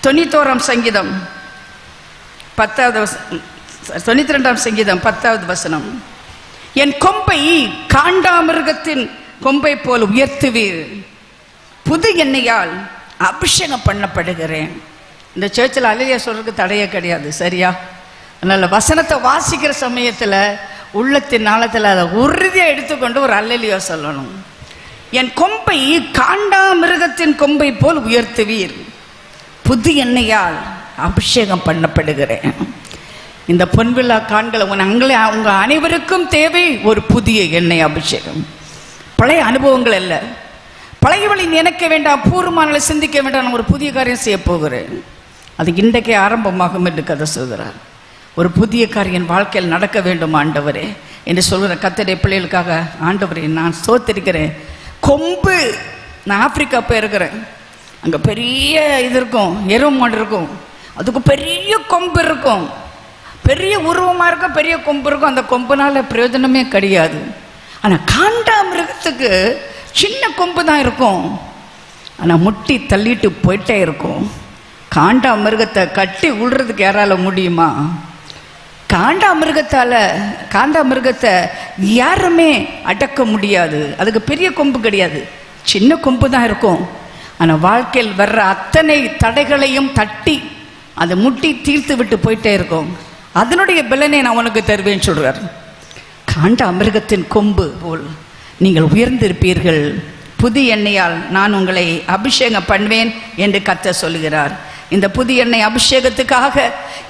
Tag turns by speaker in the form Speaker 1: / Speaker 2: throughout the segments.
Speaker 1: 91 சங்கீதம் 92 சங்கீதம் 10வது வசனம். என் கொம்பை காண்டாமிருகத்தின் கொம்பை போல் உயர்த்துவீர், புது எண்ணெயால் அபிஷேகம் பண்ணப்படுகிறேன். இந்த சர்ச்சில் அல்லேலூயா சொல்றதுக்கு தடையே கிடையாது, சரியா? அதனால வசனத்தை வாசிக்கிற சமயத்தில் உள்ளத்தின் நாளத்தில் அதை உறுதியாக எடுத்துக்கொண்டு ஒரு அல்லேலூயா சொல்லணும். என் கொம்பை காண்டாமிருகத்தின் கொம்பை போல் உயர்த்துவீர், புது எண்ணெயால் அபிஷேகம் பண்ணப்படுகிறேன். இந்த பொன்விழா காண்களை உங்க அனைவருக்கும் தேவை ஒரு புதிய எண்ணெய் அபிஷேகம். பழைய அனுபவங்கள் அல்ல, பழைய வழி நினைக்க வேண்டாம், பூர்வமான சிந்திக்க வேண்டாம். நான் ஒரு புதிய காரியம் செய்ய போகிறேன், அது இன்றைக்கே ஆரம்பமாகும் என்று கதை சொல்கிறார். ஒரு புதிய காரியம் என் வாழ்க்கையில் நடக்க வேண்டும் ஆண்டவரே என்று சொல்கிற கர்த்தருடைய பிள்ளைகளுக்காக ஆண்டவரே நான் ஸ்தோத்திரிக்கிறேன். கொம்பு, நான் ஆப்பிரிக்கா போயிருக்கிறேன், அங்கே பெரிய இது இருக்கும், எருமை மாடு இருக்கும், அதுக்கு பெரிய கொம்பு இருக்கும், பெரிய உருவமாக இருக்கும், பெரிய கொம்பு இருக்கும். அந்த கொம்புனால பிரயோஜனமே கிடையாது. ஆனால் காண்டாமிருகத்துக்கு சின்ன கொம்பு தான் இருக்கும், ஆனால் முட்டி தள்ளிட்டு போயிட்டே இருக்கும். காண்டாமிருகத்தை கட்டி விடுறதுக்கு யாரால முடியுமா? காண்டாமிருகத்தை யாருமே அடக்க முடியாது. அதுக்கு பெரிய கொம்பு கிடையாது, சின்ன கொம்பு தான் இருக்கும். ஆனால் வாழ்க்கையில் வர்ற அத்தனை தடைகளையும் தட்டி அதை முட்டி தீர்த்து விட்டு போயிட்டே இருக்கும். அதனுடைய பலனை நான் உனக்கு தருவேன்னு சொல்றார். காண்டாமிருகத்தின் கொம்பு போல் நீங்கள் உயர்ந்திருப்பீர்கள், புதிய எண்ணெயால் நான் உங்களை அபிஷேகம் பண்ணுவேன் என்று கர்த்தர் சொல்கிறார். இந்த புதிய எண்ணெய் அபிஷேகத்துக்காக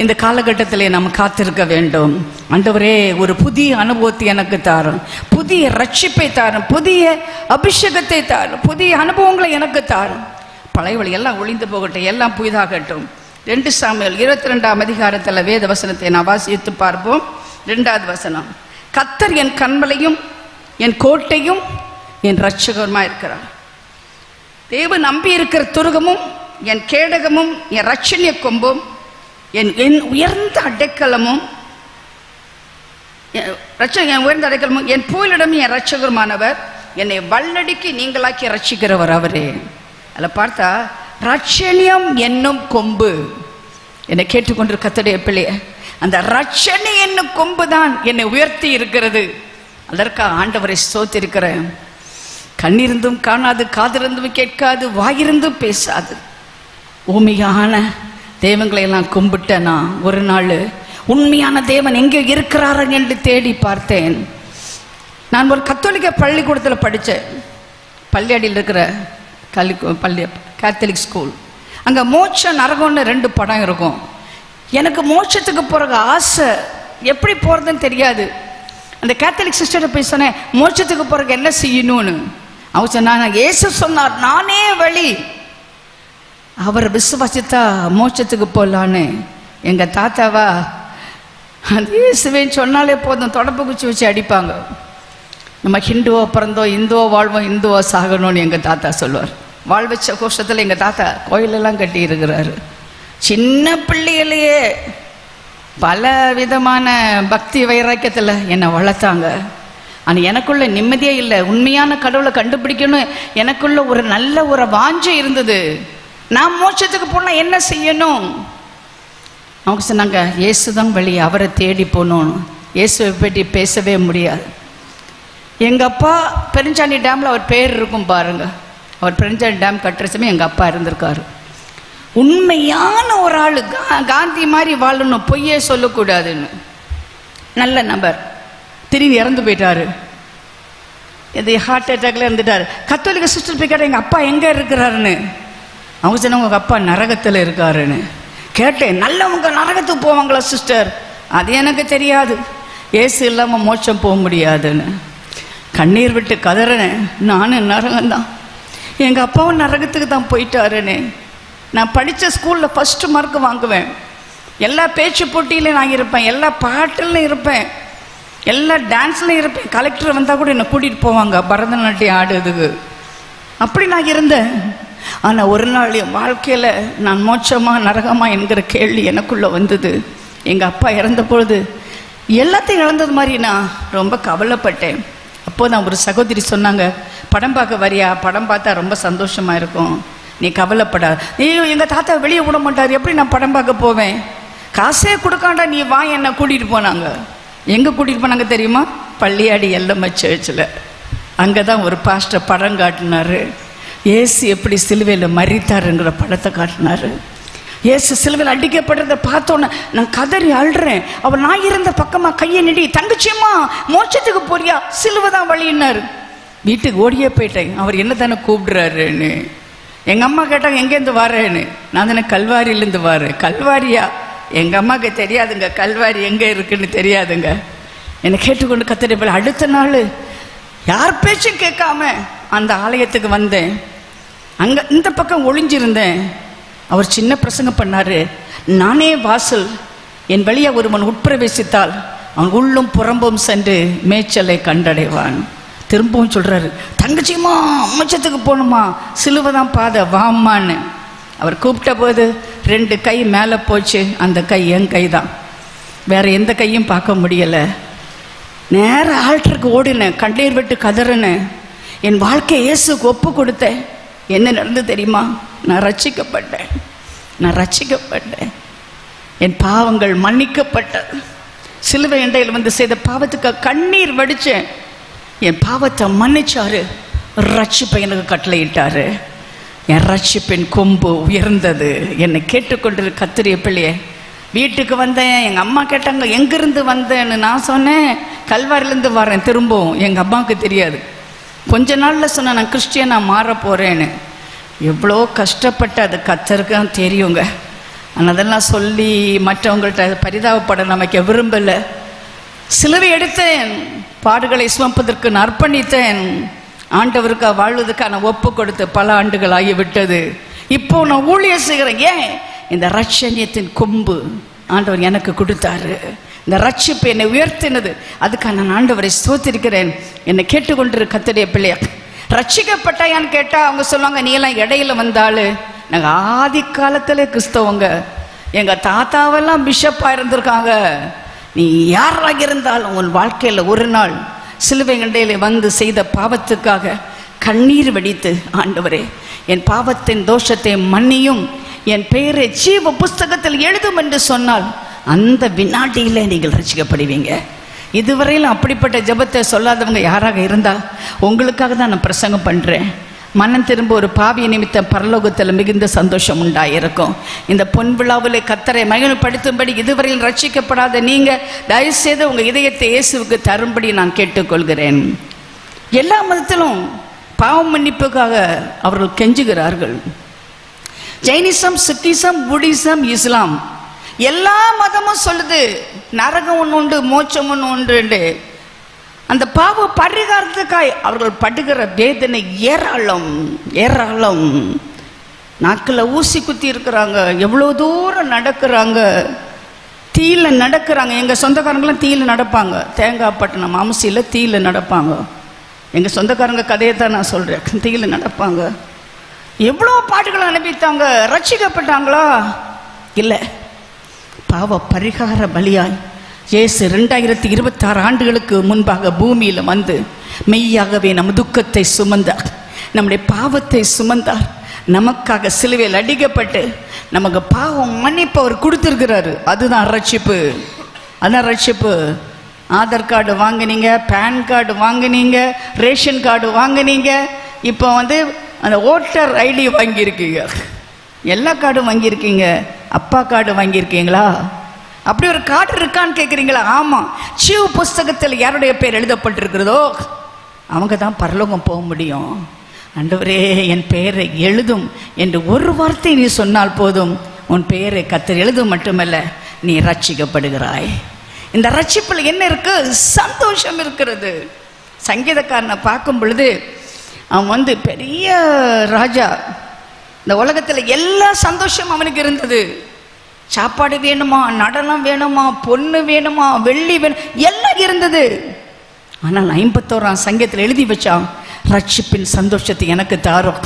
Speaker 1: இந்த காலகட்டத்தில் நாம் காத்திருக்க வேண்டும். ஆண்டவரே, ஒரு புதிய அனுபவத்தை எனக்கு தாரும், புதிய ரட்சிப்பை தாரும், புதிய அபிஷேகத்தை தாரும், புதிய அனுபவங்களை எனக்கு தாரும். பழைய வழி எல்லாம் ஒளிந்து போகட்டும், எல்லாம் புதிதாகட்டும். 2 சாமுவேல் 22ஆம் அதிகாரத்தில் வேத வசனத்தை நான் வாசித்து பார்ப்போம். 2வது வசனம். கர்த்தர் என் கண்மலையும் என் கோட்டையும் என் ரட்சகருமாய் இருக்கிறார். தேவன் நம்பி இருக்கிற துருகமும் என் கேடகமும் என் ரட்சணிய கொம்பும் என் உயர்ந்த அடைக்கலமும் உயர்ந்த அடைக்கலமும் என் புகலிடமும் என் ரட்சகருமானவர், என்னை வல்லடிக்கு நீங்களாக்கி ரட்சிக்கிறவர் அவரே. அதில் பார்த்தா ரட்சணியம் என்னும் கொம்பு. என்னை கேட்டுக்கொண்டு கர்த்தருடைய பிள்ளைய, அந்த ரட்சணி என்னும் கொம்பு தான் என்னை உயர்த்தி இருக்கிறது. அதற்காக ஆண்டவரை ஸ்தோத்திரிக்கிறேன். கண்ணிருந்தும் காணாது, காதிருந்தும் கேட்காது, வாயிருந்தும் பேசாது உண்மையான தெய்வங்களை எல்லாம் கும்பிட்டேனா ஒரு நாள் உண்மையான தேவன் எங்கே இருக்கிறாரு என்று தேடி பார்த்தேன். நான் ஒரு கத்தோலிக்க பள்ளிக்கூடத்தில் படித்தேன், பள்ளியடியில் இருக்கிற கேத்தலிக் ஸ்கூல். அங்கே மோட்ச நரகம்னு 2 படம் இருக்கும். எனக்கு மோட்சத்துக்கு போகிற ஆசை, எப்படி போகிறதுன்னு தெரியாது. அந்த கேத்தலிக் சிஸ்டரை போய் சொன்னேன், மோட்சத்துக்கு போகிறதுக்கு என்ன செய்யணும்னு. அவங்க சொன்னாங்க, இயேசு சொன்னார் நானே வழி, அவரை விசுவாசித்தா மோட்சத்துக்கு போகலான்னு. எங்கள் தாத்தாவா அந்த இயேசுவேன்னு சொன்னாலே போதும், தொடப்பு குச்சி வச்சு அடிப்பாங்க. நம்ம ஹிந்துவோ பிறந்தோம், இந்துவோ வாழ்வோம், இந்துவோ சாகணும்னு எங்கள் தாத்தா சொல்லுவார். வாழ்வச்ச கோஷத்தில் எங்கள் தாத்தா கோயிலெல்லாம் கட்டி இருக்கிறாரு. சின்ன பிள்ளைகளையே பல விதமான பக்தி வைராக்கியத்தில் என்னை வளர்த்தாங்க. ஆனால் எனக்குள்ள நிம்மதியே இல்லை. உண்மையான கடவுளை கண்டுபிடிக்கணும் எனக்குள்ள ஒரு நல்ல ஒரு வாஞ்சை இருந்தது. நான் மோட்சத்துக்கு போனால் என்ன செய்யணும்? அவங்க சொன்னாங்க, இயேசுதான் வழி, அவரை தேடி போகணும். இயேசுவை பற்றி பேசவே முடியாது. எங்கள் அப்பா பெருஞ்சாணி டேமில் அவர் பேர் இருக்கும் பாருங்க, அவர் பெருஞ்சாணி டேம் கட்டுற சமயம் எங்கள் அப்பா இருந்திருக்காரு. உண்மையான ஒரு ஆள், காந்தி மாதிரி வாழணும், பொய்யே சொல்லக்கூடாதுன்னு. நல்ல நபர், திடீர்னு இறந்து போயிட்டாரு. இது ஹார்ட் அட்டாக்ல இருந்துட்டாரு. கத்தோலிக்க சிஸ்டர் போய் கேட்டேன், எங்கள் அப்பா எங்கே இருக்கிறாருன்னு. அவங்க சொன்னாங்க, உங்கள் அப்பா நரகத்தில் இருக்காருன்னு. கேட்டேன், நல்லவங்க நரகத்துக்கு போவாங்களா சிஸ்டர்? அது எனக்கு தெரியாது. ஏசு இல்லாமல் மோட்சம் போக முடியாதுன்னு கண்ணீர் விட்டு கதறேன். நானும் நரகம்தான், எங்கள் அப்பாவும் நரகத்துக்கு தான் போயிட்டாருன்னு. நான் படித்த ஸ்கூலில் ஃபஸ்ட்டு மார்க் வாங்குவேன், எல்லா பேச்சு போட்டியிலையும் நான் இருப்பேன், எல்லா பாட்டிலையும் இருப்பேன், எல்லா டான்ஸ்லையும் இருப்பேன். கலெக்டர் வந்தால் கூட என்னை கூட்டிகிட்டு போவாங்க பரதநாட்டியம் ஆடுறதுக்கு. அப்படி நான் இருந்தேன். ஆனால் ஒரு நாள் என் வாழ்க்கையில் நான் மோட்சமா நரகமா என்கிற கேள்வி எனக்குள்ளே வந்தது. எங்கள் அப்பா இறந்த பொழுது எல்லாத்தையும் இழந்தது மாதிரி நான் ரொம்ப கவலைப்பட்டேன். அப்போது நான் ஒரு சகோதரி சொன்னாங்க, படம் பார்க்க வரியா? படம் பார்த்தா ரொம்ப சந்தோஷமாக இருக்கும். நீ கவலைப்படாத. நீ எங்கள் தாத்தா வெளியே விட மாட்டார், எப்படி நான் படம் பார்க்க போவேன்? காசே கொடுக்காண்டா நீ வா, என்னை கூட்டிகிட்டு போனாங்க. எங்கே கூட்டிகிட்டு போனாங்க தெரியுமா? பள்ளியாடி எல்லம்மா சர்ச்சில். அங்கே தான் ஒரு பாஸ்டர் படம் காட்டினார். இயேசு எப்படி சிலுவையில் மரித்தாருங்கிற படத்தை காட்டினார். இயேசு சிலுவையில் அடிக்கப்படுறதை பார்த்தோன்னே நான் கதறி அழுறேன். அவர் நான் இருந்த பக்கமாக கையை நீடி, தங்கச்சியம்மா மோட்சத்துக்கு போறியா, சிலுவை தான் வழின்னாரு. வீட்டுக்கு ஓடியே போயிட்டேன். அவர் என்ன தானே கூப்பிடுறாருன்னு. எங்கள் அம்மா கேட்டாங்க எங்கேருந்து வரேன்னு. நான் தானே கல்வாரியிலேருந்து வரேன். கல்வாரியா? எங்கள் அம்மாவுக்கு தெரியாதுங்க, கல்வாரி எங்கே இருக்குன்னு தெரியாதுங்க. என்னை கேட்டுக்கொண்டு கத்தரி போல அடுத்த நாள் யார் பேச்சும் கேட்காம அந்த ஆலயத்துக்கு வந்தேன். அங்கே இந்த பக்கம் ஒளிஞ்சிருந்தேன். அவர் சின்ன பிரசங்கம் பண்ணார். நானே வாசல், என் வழியாக ஒருவன் உட்பிரவேசித்தால் அவன் உள்ளும் புறம்பும் சென்று மேய்ச்சலை கண்டடைவான். திரும்பவும் சொல்கிறாரு, தங்கச்சியம்மா மோட்சத்துக்கு போகணுமா, சிலுவை தான் பாதை, வாம்மான்னு. அவர் கூப்பிட்ட போது 2 கை மேலே போச்சு. அந்த கை என் கை தான், வேற எந்த கையும் பார்க்க முடியலை. நேர ஆல்டருக்கு ஓடினேன், கண்ணீர் விட்டு கதறினேன். என் வாழ்க்கையை இயேசுக்கு ஒப்பு கொடுத்தேன். என்ன நடந்து தெரியுமா? நான் ரட்சிக்கப்பட்டேன். என் பாவங்கள் மன்னிக்கப்பட்டது. சிலுவை எண்டையில் வந்து செய்த பாவத்துக்கு கண்ணீர் வடித்தேன். என் பாவத்தை மன்னிச்சாரு, ரட்சிப்பை எனக்கு கட்டளையிட்டாரு. என் ரட்சிப்பின் கொம்பு உயர்ந்தது. என்னை கேட்டுக்கொண்டு கத்திரிய பிள்ளைய வீட்டுக்கு வந்தேன். எங்கள் அம்மா கேட்டாங்க எங்கிருந்து வந்தேன்னு. நான் சொன்னேன் கல்வாரிலேருந்து வரேன். திரும்பவும் எங்கள் அம்மாவுக்கு தெரியாது. கொஞ்ச நாளில் சொன்னேன் நான் கிறிஸ்டியனாக மாற போகிறேன்னு. எவ்வளோ கஷ்டப்பட்டு அது கத்தருக்கும் தெரியுங்க. ஆனால் அதெல்லாம் சொல்லி மற்றவங்கள்ட்ட பரிதாபப்பட நமக்கு விரும்பலை. சிலுவை எடுத்தேன், பாடுகளை சுமப்பதற்கு நான் அர்ப்பணித்தேன். ஆண்டவருக்காக வாழ்வதற்காக நான் ஒப்பு கொடுத்து பல ஆண்டுகள் ஆகிவிட்டது. இப்போ நான் ஊழியம் செய்கிறேன். ஏன்? இந்த ரட்சணியத்தின் கொம்பு ஆண்டவர் எனக்கு கொடுத்தாரு. இந்த ரட்சிப்பு என்னை உயர்த்தினது. அதுக்காக நான் ஆண்டவரை ஸ்தோத்திருக்கிறேன். என்னை கேட்டுக்கொண்டிரு கர்த்தருடைய பிள்ளையா, ரட்சிக்கப்பட்டாயான்னு கேட்டால் அவங்க சொல்லுவாங்க நீ எல்லாம் இடையில வந்தாலும். நாங்கள் ஆதி காலத்தில் கிறிஸ்தவங்க, எங்கள் தாத்தாவெல்லாம் பிஷப்பாக இருந்திருக்காங்க. நீ யாராக இருந்தாலும் உன் வாழ்க்கையில் ஒரு நாள் சிலுவை கண்டையில் வந்து செய்த பாவத்துக்காக கண்ணீர் வடித்து, ஆண்டவரே என் பாவத்தின் தோஷத்தை மன்னியும், என் பெயரை ஜீவ புஸ்தகத்தில் எழுதும் என்று சொன்னால் அந்த வினாடியில் நீங்கள் ரட்சிக்கப்படுவீங்க. இதுவரையிலும் அப்படிப்பட்ட ஜெபத்தை சொல்லாதவங்க யாராக இருந்தால் உங்களுக்காக தான் நான் பிரசங்கம் பண்ணுறேன். மனம் திரும்ப ஒரு பாவிய நிமித்தம் பரலோகத்தில் மிகுந்த சந்தோஷம் உண்டாயிருக்கும். இந்த பொன் விழாவிலே கர்த்தரை மகிமைப்படுத்தும்படி இதுவரையில் ரட்சிக்கப்படாத நீங்கள் தயவுசெய்து உங்கள் இதயத்தை இயேசுவுக்கு தரும்படி நான் கேட்டுக்கொள்கிறேன். எல்லா மதத்திலும் பாவ மன்னிப்புக்காக அவர்கள் கெஞ்சுகிறார்கள். ஜைனிசம், சிக்கிசம், புத்திசம், இஸ்லாம் எல்லா மதமும் சொல்லுது நரகம் ஒன்று உண்டு, மோட்சம் ஒன்று உண்டு. அந்த பாவ பரிகாரத்துக்காய் அவர்கள் படுகிற வேதனை ஏராளம் ஏராளம். நாக்கில் ஊசி குத்தி இருக்கிறாங்க, எவ்வளோ தூரம் நடக்கிறாங்க, தீயில நடக்கிறாங்க. எங்கள் சொந்தக்காரங்களாம் தீயில நடப்பாங்க. தேங்காய்பட்டினம் அம்சியில் தீயில நடப்பாங்க. எங்கள் சொந்தக்காரங்க கதையை தான் நான் சொல்கிறேன். தீயில நடப்பாங்க. எவ்வளோ பாட்டுகளை அனுப்பித்தாங்க. ரட்சிக்கப்பட்டாங்களா? இல்லை. பாவ பரிகார பலியாய் இயேசு 2026 ஆண்டுகளுக்கு முன்பாக பூமியில் வந்து மெய்யாகவே நம்ம துக்கத்தை சுமந்தார், நம்முடைய பாவத்தை சுமந்தார். நமக்காக சிலுவையில் அடிக்கப்பட்டு நமக்கு பாவம் மன்னிப்பு அவர் கொடுத்துருக்கிறாரு. அதுதான் ரட்சிப்பு. அதான் ரட்சிப்பு. ஆதார் கார்டு வாங்கினீங்க, பேன் கார்டு வாங்கினீங்க, ரேஷன் கார்டு வாங்கினீங்க, இப்போ வந்து அந்த ஓட்டர் ஐடி வாங்கியிருக்கீங்க, எல்லா கார்டும் வாங்கியிருக்கீங்க. அப்பா கார்டு வாங்கியிருக்கீங்களா? அப்படி ஒரு கார்டு இருக்கான்னு கேட்குறீங்களா? ஆமாம். ஜீவ புஸ்தகத்தில் யாருடைய பேர் எழுதப்பட்டிருக்கிறதோ அவங்க தான் பரலோகம் போக முடியும். ஆண்டவரே என் பெயரை எழுதும் என்று ஒரு வார்த்தை நீ சொன்னால் போதும், உன் பெயரை கர்த்தர் எழுதும் மட்டுமல்ல, நீ ரட்சிக்கப்படுகிறாய். இந்த ரட்சிப்பில் என்ன இருக்கு? சந்தோஷம் இருக்கிறது. சங்கீதக்காரனை பார்க்கும் பொழுது அவன் வந்து பெரிய ராஜா. இந்த உலகத்தில் எல்லா சந்தோஷம் அவனுக்கு இருந்தது. சாப்பாடு வேணுமா, நடனம் வேணுமா, பொண்ணு வேணுமா, வெள்ளி வேணும், எல்லாம் இருந்தது. ஆனால் 51ஆம் சங்கீதத்தில் எழுதி வச்சான், ரட்சிப்பின் சந்தோஷத்தை எனக்கு தாரும்,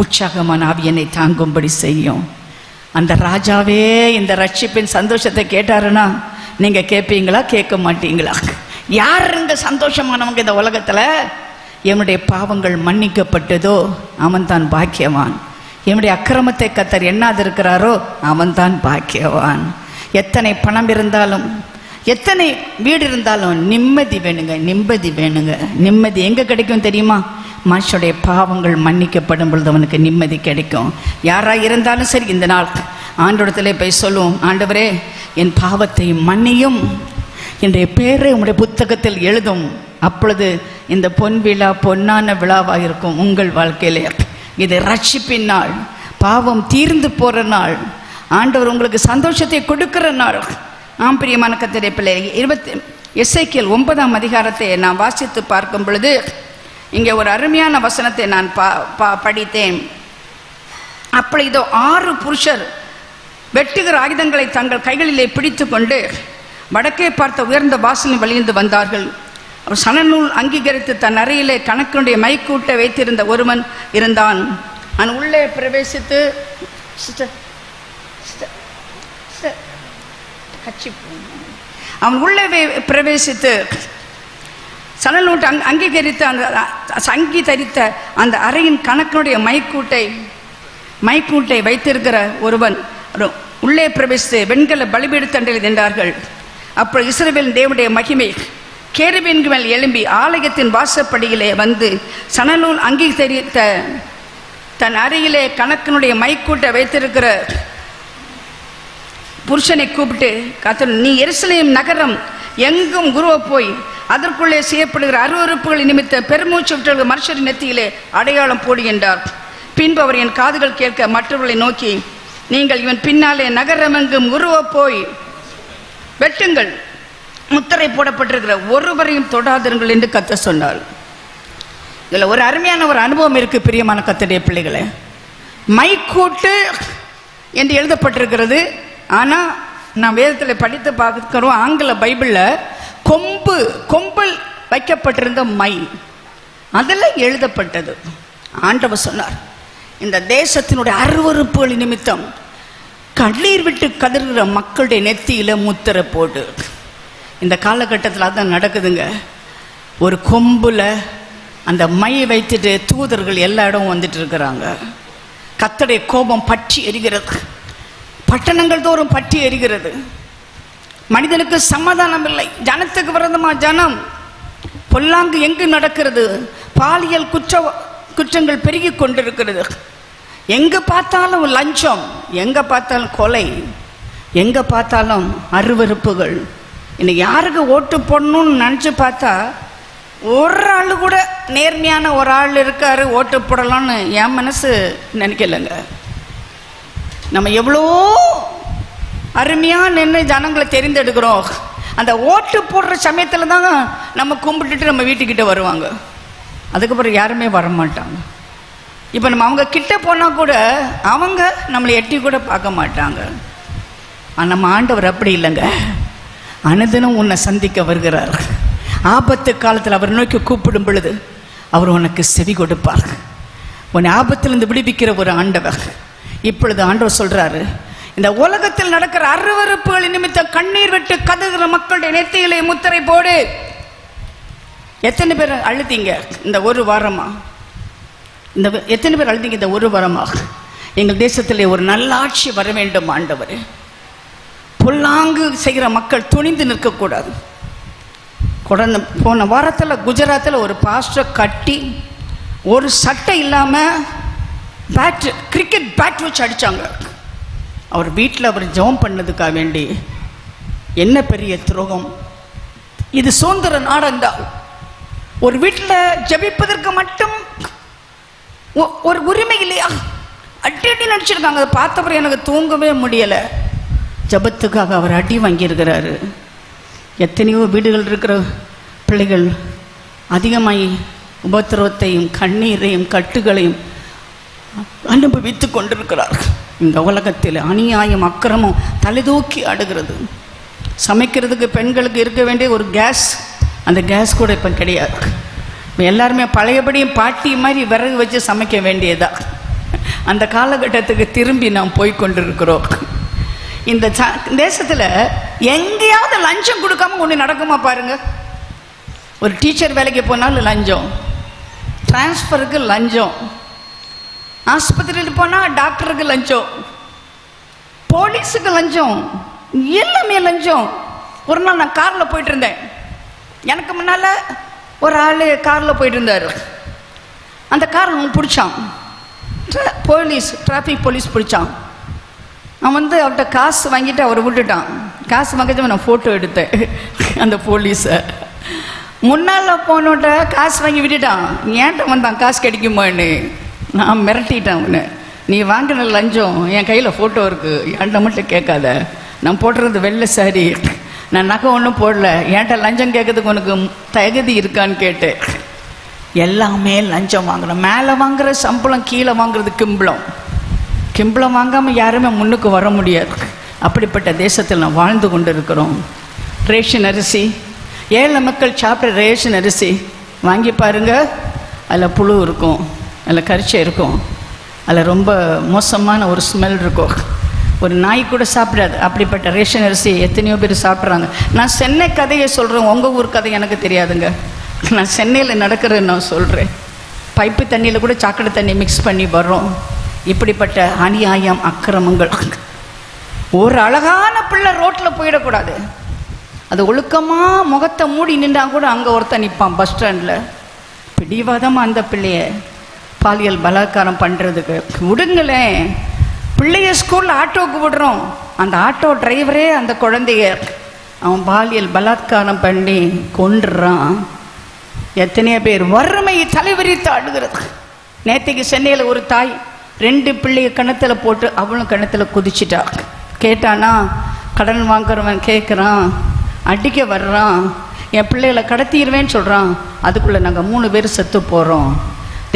Speaker 1: உற்சாகமான ஆவி என்னை தாங்கும்படி செய்யும். அந்த ராஜாவே இந்த ரட்சிப்பின் சந்தோஷத்தை கேட்டாருன்னா நீங்க கேட்பீங்களா? கேட்க மாட்டீங்களா? யார் இந்த சந்தோஷமானவங்க இந்த உலகத்தில்? என்னுடைய பாவங்கள் மன்னிக்கப்பட்டதோ அவன் தான் பாக்கியவான். என்னுடைய அக்கிரமத்தை கர்த்தர் எண்ணாதிருக்கிறாரோ அவன்தான் பாக்கியவான். எத்தனை பணம் இருந்தாலும், எத்தனை வீடு இருந்தாலும் நிம்மதி வேணுங்க, நிம்மதி வேணுங்க. நிம்மதி எங்கே கிடைக்கும் தெரியுமா? மனுஷனுடைய பாவங்கள் மன்னிக்கப்படும் பொழுது அவனுக்கு நிம்மதி கிடைக்கும். யாராக இருந்தாலும் சரி, இந்த நாள் ஆண்டவரிடத்திலே போய் சொல்லுவோம், ஆண்டவரே என் பாவத்தை மன்னியும், என்னுடைய பேரை உங்களுடைய புத்தகத்தில் எழுதும். அப்பொழுது இந்த பொன் விழா பொன்னான விழாவாக இருக்கும் உங்கள் வாழ்க்கையிலே. இது ரட்சிப்பின் நாள், பாவம் தீர்ந்து போகிற நாள், ஆண்டவர் உங்களுக்கு சந்தோஷத்தை கொடுக்கிற நாள். ஆம் பிரியமான கர்த்தருடைய பிள்ளைகளே, எசேக்கியேல் 9ஆம் அதிகாரத்தை நான் வாசித்து பார்க்கும் பொழுது இங்கே ஒரு அருமையான வசனத்தை நான் படித்தேன். அப்படி இதோ 6 புருஷர் வெட்டுகிற ஆயுதங்களை தங்கள் கைகளிலே பிடித்து கொண்டு வடக்கே பார்த்த உயர்ந்த வாசலின் வழிந்து வந்தார்கள். அவர் சணநூல் அங்கீகரித்து தன் அறையிலே கணக்கினுடைய மைக்கூட்டை வைத்திருந்த ஒருவன் இருந்தான். அவன் உள்ளே பிரவேசித்து சணநூட்டை அங்கீகரித்த அந்த தரித்த அந்த அறையின் கணக்கினுடைய மைக்கூட்டை வைத்திருக்கிற ஒருவன் உள்ளே பிரவேசித்து வெண்கல பலிபீடத்தண்டையில் நின்றார்கள். அப்பொழுது இஸ்ரவேலின் தேவனுடைய மகிமை கேருபீன்கள் மேல் எழும்பி ஆலயத்தின் வாசப்படியிலே வந்து சணநூல் அங்கீகரித்த தன் அறையிலே கணக்கினுடைய மைக்கூட்டை வைத்திருக்கிற புருஷனை கூப்பிட்டு, கர்த்தர், நீ எருசலேம் நகரம் எங்கும் குருவ போய் அதற்குள்ளே செய்யப்படுகிற அருவருப்புகள் நிமித்த பெருமூச்சு விட்டு மனுஷரின் நெத்தியிலே அடையாளம் போடு என்றார். பின்பு அவர் என் காதுகள் கேட்க மற்றவர்களை நோக்கி, நீங்கள் இவன் பின்னாலே நகரம் எங்கும் குருவ போய் வெட்டுங்கள், முத்திரை போடப்பட்டிருக்கிற ஒருவரையும் தொடாதிருங்கள் என்று கர்த்தர் சொன்னார். இதில் ஒரு அருமையான ஒரு அனுபவம் இருக்கு பிரியமான கர்த்தருடைய பிள்ளைகளே. மைக்கூட்டு என்று எழுதப்பட்டிருக்கிறது. ஆனால் நான் வேதத்தில் படித்து பார்க்கிறோம், ஆங்கில பைபிளில் கொம்பில் வைக்கப்பட்டிருந்த மை அதில் எழுதப்பட்டது. ஆண்டவர் சொன்னார், இந்த தேசத்தினுடைய அருவருப்புகள் நிமித்தம் கண்ணீர் விட்டு கதறுகிற மக்களுடைய நெத்தியில் முத்திரை போடு. இந்த காலகட்டத்தில் அதான் நடக்குதுங்க. ஒரு கொம்புல அந்த மை வைத்துட்டு தூதர்கள் எல்லா இடமும் வந்துட்டு இருக்கிறாங்க. கர்த்தருடைய கோபம் பற்றி எரிகிறது, பட்டணங்கள் தோறும் பற்றி எரிகிறது. மனிதனுக்கு சமாதானம் இல்லை, ஜனத்துக்கு விரோதமா ஜனம். பொல்லாங்கு எங்கு நடக்கிறது, பாலியல் குற்றங்கள் பெருகி கொண்டிருக்கிறது. எங்க பார்த்தாலும் லஞ்சம், எங்க பார்த்தாலும் கொலை, எங்க பார்த்தாலும் அருவருப்புகள். இன்னைக்கு யாருக்கு ஓட்டு போடணும்னு நினச்சி பார்த்தா ஒரு ஆள் கூட நேர்மையான ஒரு ஆள் இருக்காரு ஓட்டு போடலாம்னு என் மனசு நினைக்கலைங்க. நம்ம எவ்வளோ அருமையாக நின்று ஜனங்களை தெரிந்தெடுக்கிறோம். அந்த ஓட்டு போடுற சமயத்தில் தான் நம்ம கும்பிட்டுட்டு நம்ம வீட்டுக்கிட்ட வருவாங்க. அதுக்கப்புறம் யாருமே வரமாட்டாங்க. இப்போ நம்ம அவங்க கிட்ட போனால் கூட அவங்க நம்மளை எட்டி கூட பார்க்க மாட்டாங்க. ஆனால் நம்ம ஆண்டவர் அப்படி இல்லைங்க. அனுதினம் உன்னை சந்திக்க வருகிறார். ஆபத்து காலத்தில் அவர் நோக்கி கூப்பிடும் பொழுது அவர் உனக்கு செவி கொடுப்பார். உன்னை ஆபத்திலிருந்து விடுவிக்கிற ஒரு ஆண்டவர். இப்பொழுது ஆண்டவர் சொல்றாரு, இந்த உலகத்தில் நடக்கிற அருவருப்புகள் நிமித்தம் கண்ணீர் விட்டு கதறுகிற மக்களுடைய நெத்தியிலே முத்திரை போடு. எத்தனை பேர் அழுதிங்க இந்த ஒரு வாரமா? எத்தனை பேர் அழுதிங்க இந்த ஒரு வாரமா? எங்கள் தேசத்திலே ஒரு நல்ல ஆட்சி வர வேண்டும் ஆண்டவர். பொல்லாங்கு செய்கிற மக்கள் துணிந்து நிற்கக்கூடாது. போன வாரத்தில் குஜராத்தில் ஒரு பாஸ்டர் கட்டி ஒரு சட்டை இல்லாமல் கிரிக்கெட் பேட் வச்சு அடித்தாங்க. அவர் வீட்டில் அவர் ஜெபம் பண்ணதுக்காக வேண்டி. என்ன பெரிய துரோகம் இது! சுதந்திர நாடா ஒரு வீட்டில் ஜெபிப்பதற்கு மட்டும் ஒரு உரிமை இல்லையா? அடி அடி நடிச்சிருக்காங்க. அதை பார்த்தவரை எனக்கு தூங்கவே முடியலை. ஜபத்துக்காக அவர் அடி வாங்கியிருக்கிறாரு. எத்தனையோ வீடுகள் இருக்கிற பிள்ளைகள் அதிகமாய் உபத்திரவத்தையும் கண்ணீரையும் கட்டுகளையும் அனுபவித்து கொண்டிருக்கிறார்கள். இந்த உலகத்தில் அநியாயம் அக்கிரமம் தலைதூக்கி ஆடுகிறது. சமைக்கிறதுக்கு பெண்களுக்கு இருக்க வேண்டிய ஒரு கேஸ், அந்த கேஸ் கூட இப்போ கிடையாது. இப்போ எல்லாருமே பழையபடியும் பாட்டி மாதிரி விறகு வச்சு சமைக்க வேண்டியதா. அந்த காலகட்டத்துக்கு திரும்பி நாம் போய்கொண்டிருக்கிறோம். இந்த தேசத்தில் எங்கேயாவது லஞ்சம் கொடுக்காம ஒன்று நடக்குமா பாருங்க. ஒரு டீச்சர் வேலைக்கு போனாலும் லஞ்சம், டிரான்ஸ்ஃபருக்கு லஞ்சம், ஆஸ்பத்திரியில் போனால் டாக்டருக்கு லஞ்சம், போலீஸுக்கு லஞ்சம், எல்லாமே லஞ்சம். ஒரு நாள் நான் காரில் போயிட்டு இருந்தேன். எனக்கு முன்னால் ஒரு ஆள் காரில் போயிட்டு இருந்தார். அந்த கார் அவன் பிடிச்சான், போலீஸ் டிராஃபிக் போலீஸ் பிடிச்சான். அவன் வந்து அவர்கிட்ட காசு வாங்கிட்டு அவர் விட்டுட்டான். காசு வாங்கிட்டு நான் ஃபோட்டோ எடுத்தேன். அந்த போலீஸை முன்னால் போனோட்ட காசு வாங்கி விட்டுட்டான். ஏன்ட்ட வந்தான் காசு கிடைக்குமான்னு. நான் மிரட்டிட்டேன் அவனை, நீ வாங்கின லஞ்சம் என் கையில் ஃபோட்டோ இருக்குது, என்கிட்ட மட்டும் கேட்காத. நான் போடுறது வெள்ளை சாரி, நான் நகை ஒன்றும் போடல, என்கிட்ட லஞ்சம் கேட்கறதுக்கு உனக்கு தகுதி இருக்கான்னு கேட்டேன். எல்லாமே லஞ்சம் வாங்குறோம். மேலே வாங்குற சம்பளம், கீழே வாங்குறது கிம்பளம். கிம்பளம் வாங்காமல் யாருமே முன்னுக்கு வர முடியாது. அப்படிப்பட்ட தேசத்தில் நான் வாழ்ந்து கொண்டு இருக்கிறோம். ரேஷன் அரிசி, ஏழை மக்கள் சாப்பிட்ற ரேஷன் அரிசி வாங்கி பாருங்கள், அதில் புழு இருக்கும், அதில் கரிச்சை இருக்கும், அதில் ரொம்ப மோசமான ஒரு ஸ்மெல் இருக்கும். ஒரு நாய் கூட சாப்பிடாது. அப்படிப்பட்ட ரேஷன் அரிசி எத்தனையோ பேர் சாப்பிட்றாங்க. நான் சென்னை கதையை சொல்கிறேன், உங்கள் ஊர் கதை எனக்கு தெரியாதுங்க. நான் சென்னையில் நடக்கிறேன்னு நான் சொல்கிறேன். பைப்பு தண்ணியில் கூட சாக்கடை தண்ணி மிக்ஸ் பண்ணி வர்றோம். இப்படிப்பட்ட அநியாயம், அக்கிரமங்கள். ஒரு அழகான பிள்ளை ரோட்டில் போயிடக்கூடாது. அது ஒழுக்கமாக முகத்தை மூடி நின்றா கூட அங்கே ஒருத்தன் நிற்பான் பஸ் ஸ்டாண்டில். பிடிவாதமாக அந்த பிள்ளைய பாலியல் பலாத்காரம் பண்ணுறதுக்கு விடுங்களேன். பிள்ளைய ஸ்கூலில் ஆட்டோவுக்கு விடுறோம், அந்த ஆட்டோ டிரைவரே அந்த குழந்தைய அவன் பாலியல் பலாத்காரம் பண்ணி கொண்டுறான். எத்தனையோ பேர் வறுமை தலைவரித்து ஆடுகிறது. நேற்றுக்கு சென்னையில் ஒரு தாய் 2 பிள்ளைய கணத்தில் போட்டு அவளும் கணத்தில் குதிச்சிட்டா. கேட்டானா, கடன் வாங்குறவன் கேட்குறான், அடிக்க வர்றான், என் பிள்ளைகளை கடத்திடுவேன்னு சொல்கிறான். அதுக்குள்ளே நாங்கள் 3 பேர் செத்து போகிறோம்.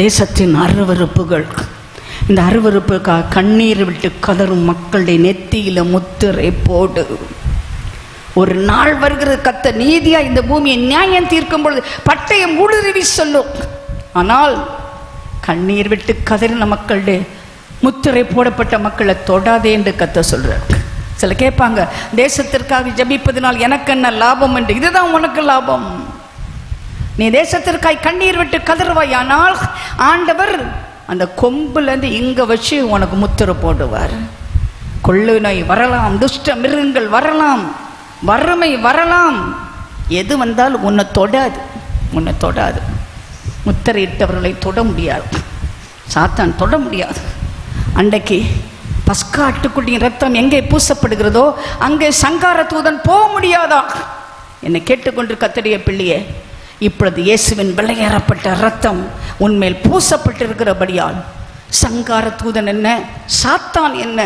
Speaker 1: தேசத்தின் அருவருப்புகள். இந்த அருவருப்புக்காக கண்ணீர் விட்டு கதரும் மக்களுடைய நெத்தியில் முத்திரை போடு. ஒரு நாள் வருகிறது, கத்த நீதியாக இந்த பூமியை நியாயம் தீர்க்கும் பொழுது பட்டயம் ஊடுருவி சொல்லும். ஆனால் கண்ணீர் விட்டு கதறின மக்களுடைய முத்திரை போடப்பட்ட மக்களை தொடாதே என்று கத்த சொல்கிறார். சில கேட்பாங்க, தேசத்திற்காக ஜபிப்பதனால் எனக்கு என்ன லாபம் என்று. இதுதான் உனக்கு லாபம். நீ தேசத்திற்காய் கண்ணீர் விட்டு கதறுவாய், ஆனால் ஆண்டவர் அந்த கொம்புலேருந்து இங்கே வச்சு உனக்கு முத்திரை போடுவார். கொள்ளு நோய் வரலாம், துஷ்ட மிருகங்கள் வரலாம், வறுமை வரலாம், எது வந்தாலும் உன்னை தொடாது, உன்னை தொடாது. முத்திரையிட்டவர்களை தொட முடியாது, சாத்தான் தொட முடியாது. அன்றைக்கு பஸ்கா ஆட்டுக்குட்டியின் ரத்தம் எங்கே பூசப்படுகிறதோ அங்கே சங்கார தூதன் போக முடியாதா? என்னை கேட்டுக்கொண்டு கத்தடைய பிள்ளையே, இப்பொழுது இயேசுவின் விலையேறப்பட்ட ரத்தம் உன்மேல் பூசப்பட்டிருக்கிறபடியால் சங்கார தூதன் என்ன, சாத்தான் என்ன,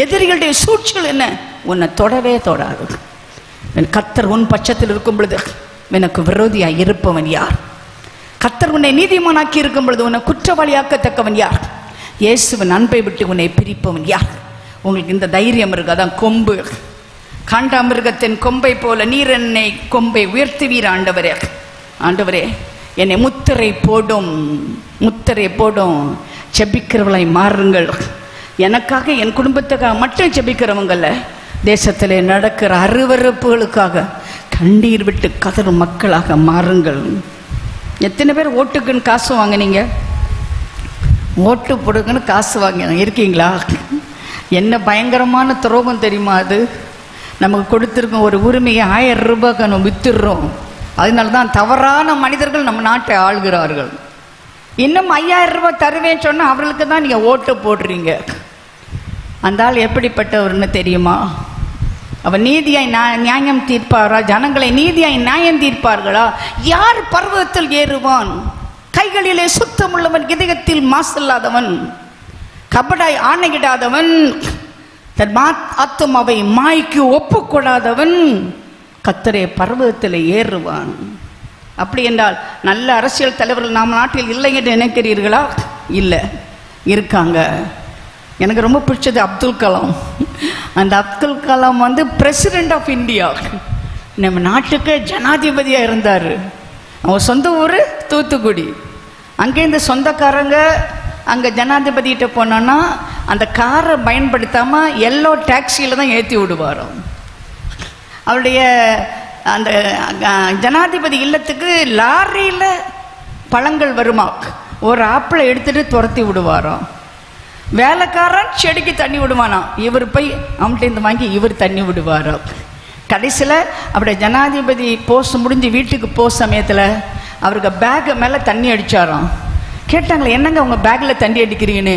Speaker 1: எதிரிகளுடைய சூழ்ச்சிகள் என்ன, உன்னை தொடவே தொடாது. கர்த்தர் உன் பட்சத்தில் இருக்கும் பொழுது எனக்கு விரோதியாய் இருப்பவன் யார்? கர்த்தர் உன்னை நீதிமானாக்கி இருக்கும் பொழுது உன்னை குற்றவாளியாக்கத்தக்கவன் யார்? இயேசுவின் அன்பை விட்டு உன்னை பிரிப்பவன் யார்? உங்களுக்கு இந்த தைரியம் இருக்கு. அதான் கொம்பு. காண்டாமிருகத்தின் கொம்பை போல நீர் என்னை கொம்பை உயர்த்துவீர் ஆண்டவரே. ஆண்டவரே, என்னை முத்திரை போடும், முத்திரை போடும். செபிக்கிறவளை மாறுங்கள். எனக்காக, என் குடும்பத்துக்காக மட்டும் செபிக்கிறவங்கள, தேசத்திலே நடக்கிற அருவருப்புகளுக்காக கண்ணீர் விட்டு கதறும் மக்களாக மாறுங்கள். எத்தனை பேர் ஓட்டுக்குன்னு காசு வாங்கினீங்க? ஓட்டு போடுங்கன்னு காசு வாங்க இருக்கீங்களா? என்ன பயங்கரமான துரோகம் தெரியுமா? அது நமக்கு கொடுத்துருக்கோம் ஒரு உரிமையை 1000 ரூபாய்க்கு நம்ம வித்துடுறோம். அதனால தான் தவறான மனிதர்கள் நம்ம நாட்டை ஆள்கிறார்கள். இன்னும் 5000 ரூபாய் தருவேன்னு சொன்னால் அவர்களுக்கு தான் நீங்கள் ஓட்டு போடுறீங்க. அந்த ஆள் எப்படிப்பட்டவர்னு தெரியுமா? அவன் நீதியாய் நியாயம் தீர்ப்பாரா? ஜனங்களை நீதியாய் நியாயம் தீர்ப்பார்களா? யார் பர்வதத்தில் ஏறுவான்? கைகளிலே சுத்தமுள்ளவன், இதயத்தில் மாசில்லாதவன், கபடாய் ஆணையிடாதவன், தன் ஆத்துமாவை மாய்க்கு ஒப்புக்கொடாதவன் கர்த்தரே பர்வதத்தில் ஏறுவான். அப்படி என்றால் நல்ல அரசியல் தலைவர்கள் நாம் நாட்டில் இல்லை என்று நினைக்கிறீர்களா? இல்லை, இருக்காங்க. எனக்கு ரொம்ப பிடிச்சது அப்துல் கலாம். அந்த அப்துல் கலாம் வந்து பிரசிடென்ட் ஆஃப் இந்தியா, நம்ம நாட்டுக்கு ஜனாதிபதியாக இருந்தார். அவன் சொந்த ஊர் தூத்துக்குடி. அங்கேருந்து சொந்தக்காரங்க அங்கே ஜனாதிபதிகிட்ட போனோன்னா அந்த காரை பயன்படுத்தாமல் எல்லோ டாக்ஸியில் தான் ஏற்றி விடுவாரோ. அவருடைய அந்த ஜனாதிபதி இல்லத்துக்கு லாரியில் பழங்கள் வருமா, ஒரு ஆப்பிளை எடுத்துகிட்டு துரத்தி விடுவாரோ. வேலைக்காரன் செடிக்கு தண்ணி விடுவானா, இவர் போய் அவன்கிட்ட வாங்கி இவர் தண்ணி விடுவாரோ. கடைசியில் அப்படியே ஜனாதிபதி போஸ்ட் முடிஞ்சு வீட்டுக்கு போக சமயத்தில் அவருக்கு பேக்கு மேலே தண்ணி அடித்தாராம். கேட்டாங்களே, என்னங்க உங்கள் பேக்கில் தண்ணி அடிக்கிறீங்கன்னு.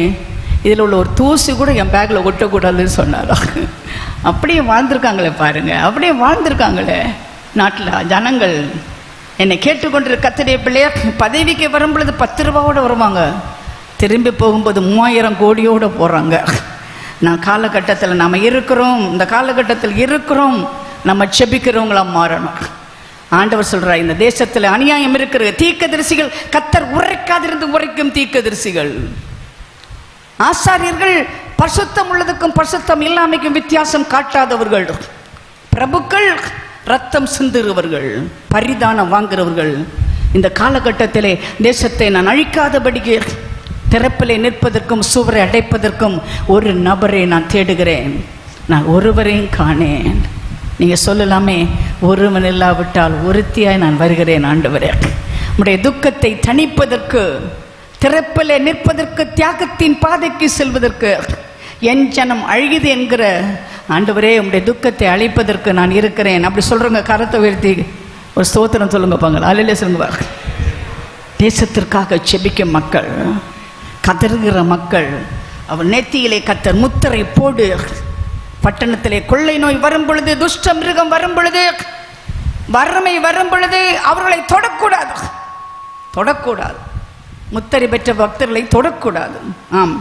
Speaker 1: இதில் உள்ள ஒரு தூசி கூட என் பேக்கில் ஒட்டக்கூடாதுன்னு சொன்னாராம். அப்படியே வாழ்ந்துருக்காங்களே பாருங்க, அப்படியே வாழ்ந்துருக்காங்களே நாட்டில் ஜனங்கள். என்னை கேட்டுக்கொண்டிரு கர்த்தருடைய பிள்ளையார், பதவிக்கு வரும்பொழுது 10 ரூபாவோடு வருவாங்க, திரும்பி போகும்போது 3000 கோடியோடு போகிறாங்க. நான் காலகட்டத்தில் நாம் இருக்கிறோம், இந்த காலகட்டத்தில் இருக்கிறோம், நம்ம செபிக்கிறவங்களா மாறணும். ஆண்டவர் சொல்றார், இந்த தேசத்தில் அநியாயம் இருக்கிற தீர்க்கதரிசிகள், கர்த்தர் உரைக்காதிருந்து உரைக்கும் தீர்க்கதரிசிகள், ஆசாரியர்கள் பரிசுத்தம் உள்ளதுக்கும் பரிசுத்தம் இல்லாமைக்கும் வித்தியாசம் காட்டாதவர்கள், பிரபுக்கள் ரத்தம் சிந்துறவர்கள், பரிதானம் வாங்குறவர்கள். இந்த காலகட்டத்திலே தேசத்தை நான் அழிக்காதபடிக்கு திறப்பிலே நிற்பதற்கும் சுவரை அடைப்பதற்கும் ஒரு நபரை நான் தேடுகிறேன், நான் ஒருவரையும் காணேன். நீங்க சொல்லலாமே, ஒருவன் இல்லாவிட்டால் ஒருத்தியாய் நான் வருகிறேன் ஆண்டவரே. உம்முடைய துக்கத்தை தணிப்பதற்கு, திறப்பிலே நிற்பதற்கு, தியாகத்தின் பாதைக்கு செல்வதற்கு, என் ஜனம் அழுகுது என்கிற ஆண்டவரே உம்முடைய துக்கத்தை அழிப்பதற்கு நான் இருக்கிறேன். அப்படி சொல்றவங்க கரத்தை உயர்த்தி ஒரு ஸ்தோத்திரம் சொல்லுங்க பாங்க, அல்லேலூயா சொல்லுங்க. தேசத்திற்காக செபிக்கும் மக்கள், கதறுகிற மக்கள், அவன் நெத்தியிலே கர்த்தர் முத்திரை போடு. பட்டணத்திலே கொள்ளை நோய் வரும் பொழுது, துஷ்ட மிருகம் வரும் பொழுது, வறுமை வரும் பொழுது அவர்களை தொடக்கூடாது, தொடக்கூடாது. முத்திரை பெற்ற பக்தர்களை தொடக்கூடாது. ஆம்,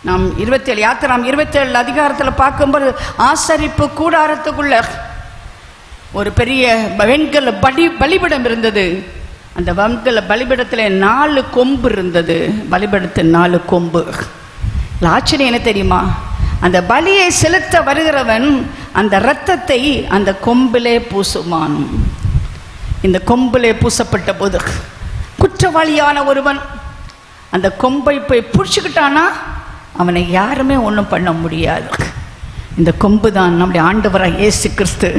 Speaker 1: நாம் 27 யாத்திராம் 27 அதிகாரத்தில் பார்க்கும்போது ஆசரிப்பு கூடாரத்துக்குள்ள ஒரு பெரிய வெண்கல பலிபிடம் இருந்தது. அந்த வெண்கல பலிபிடத்தில் 4 கொம்பு இருந்தது. பலிபிடத்தில் 4 கொம்பு. ஆச்சரியம் என்ன தெரியுமா? அந்த பலியை செலுத்த வருகிறவன் அந்த இரத்தத்தை அந்த கொம்பிலே பூசுமான். இந்த கொம்பிலே பூசப்பட்ட போது குற்றவாளியான ஒருவன் அந்த கொம்பை போய் பிடிச்சுக்கிட்டானா அவனை யாருமே ஒன்றும் பண்ண முடியாது. இந்த கொம்பு தான் நம்முடைய ஆண்டவராக இயேசு கிறிஸ்து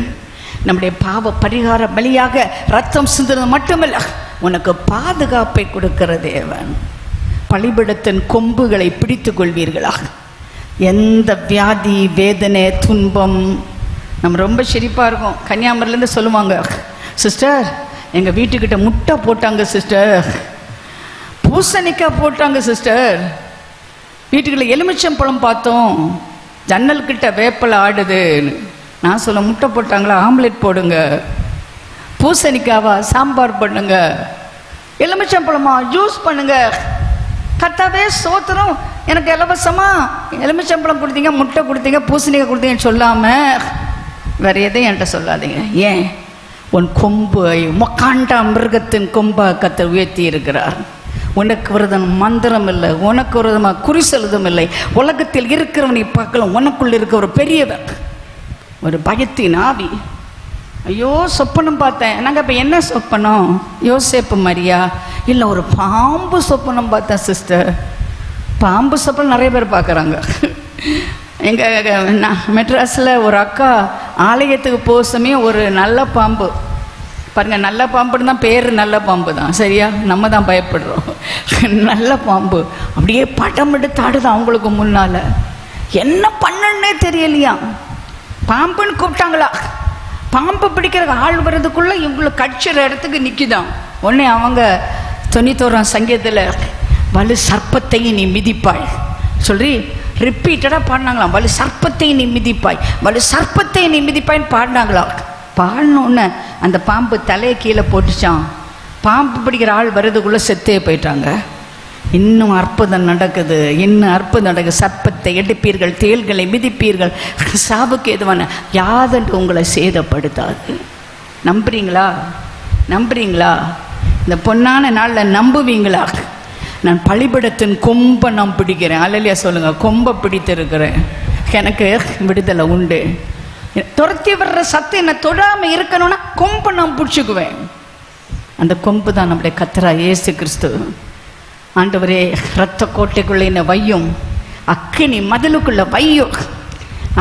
Speaker 1: நம்முடைய பாவ பரிகார பலியாக ரத்தம் சிந்துறது மட்டுமல்ல, உனக்கு பாதுகாப்பை கொடுக்கிற தேவன். பலிபீடத்தின் கொம்புகளை பிடித்து கொள்வீர்களா? எந்த வியாதி, வேதனை, துன்பம், நம்ம ரொம்ப சிரிப்பாக இருக்கும். கன்னியாகுமரியிலேருந்து சொல்லுவாங்க, சிஸ்டர் எங்கள் வீட்டுக்கிட்ட முட்டை போட்டாங்க சிஸ்டர், பூசணிக்காய் போட்டாங்க சிஸ்டர், வீட்டுக்குள்ள எலுமிச்சம்பழம் பார்த்தோம், ஜன்னல்கிட்ட வேப்பலை ஆடுதுன்னு. நான் சொல்ல, முட்டை போட்டாங்களா, ஆம்லெட் போடுங்க, பூசணிக்காவா சாம்பார் பண்ணுங்க, எலுமிச்சம்பழமா ஜூஸ் பண்ணுங்க, கர்த்தாவே சோத்திரம் எனக்கு இலவசமா எலுமிச்சம்பழம் கொடுத்தீங்க, முட்டை கொடுத்தீங்க, பூசணிக்காய் கொடுத்தீங்கன்னு சொல்லாமல் வேற எதையும் என்கிட்ட சொல்லாதீங்க. ஏன்? உன் கொம்பு மொக்காண்டா மிருகத்தின் கொம்பா கர்த்தர் உயர்த்தி இருக்கிறார். உனக்கு விரதம் மந்திரம் இல்லை, உனக்கு விரதமாக குறிசெலுதும் இல்லை. உலகத்தில் இருக்கிறவனை பார்க்கலாம், உனக்குள்ள இருக்க ஒரு பெரியவர், ஒரு பயத்தின் ஆவி. ஐயோ சொப்பனம் பார்த்தேன். நாங்கள் இப்போ என்ன சொப்பனம்? யோசேப்பு மரியா இல்லை, ஒரு பாம்பு சொப்பனம் பார்த்தேன் சிஸ்டர். பாம்பு சொப்பனம் நிறைய பேர் பார்க்குறாங்க. எங்கள் மெட்ராஸில் ஒரு அக்கா ஆலயத்துக்கு போக சமயம் ஒரு நல்ல பாம்பு, பாருங்கள், நல்ல பாம்புன்னு தான் பேர், நல்ல பாம்பு தான் சரியா, நம்ம தான் பயப்படுறோம். நல்ல பாம்பு அப்படியே படம் எடுத்து ஆடுதான் அவங்களுக்கு முன்னால். என்ன பண்ணன்னே தெரியலையா, பாம்புன்னு கூப்பிட்டாங்களா, பாம்பு பிடிக்கிற ஆள் வர்றதுக்குள்ளே இவங்களுக்கு கடிச்சிற இடத்துக்கு நிற்கிதான். உடனே அவங்க 91ஆம் சங்கீதத்தில் வலு சர்ப்பத்தையும் நீ மிதிப்பாய் சொல்லி ரிப்பீட்டடாக பாடினாங்களாம். வலு சர்ப்பத்தையும் நீ மிதிப்பாய், வலு சர்ப்பத்தையும் நீ மிதிப்பாய்ன்னு பாடினாங்களா. பாடினோன்னு அந்த பாம்பு தலையை கீழே போட்டுச்சான். பாம்பு பிடிக்கிற ஆள் வர்றதுக்குள்ளே செத்தே போயிட்டாங்க. இன்னும் அற்புதம் நடக்குது, இன்னும் அற்புதம் நடக்குது. சர்ப்பத்தை எடுப்பீர்கள், தேள்களை மிதிப்பீர்கள், சாவுக்கு எதுவான யாதென்று உங்களை சேதப்படுத்தாது. நம்புறீங்களா? நம்புறீங்களா? இந்த பொன்னான நாளில் நம்புவீங்களா? நான் பலிபீடத்தின் கொம்பை நான் பிடிக்கிறேன். அல்லேலூயா சொல்லுங்க. கொம்பை பிடித்திருக்கிறேன், எனக்கு விடுதலை உண்டு. துரத்தி வர்ற சத்து என்னை தொடாமல் இருக்கணும்னா கொம்பை நான் பிடிச்சிக்குவேன். அந்த கொம்பு தான் நம்முடைய கர்த்தராகிய இயேசு கிறிஸ்து. ஆண்டவரே, இரத்த கோட்டைக்குள்ளே என்னை வையும், அக்கினி மதிலுக்குள்ள வையும்,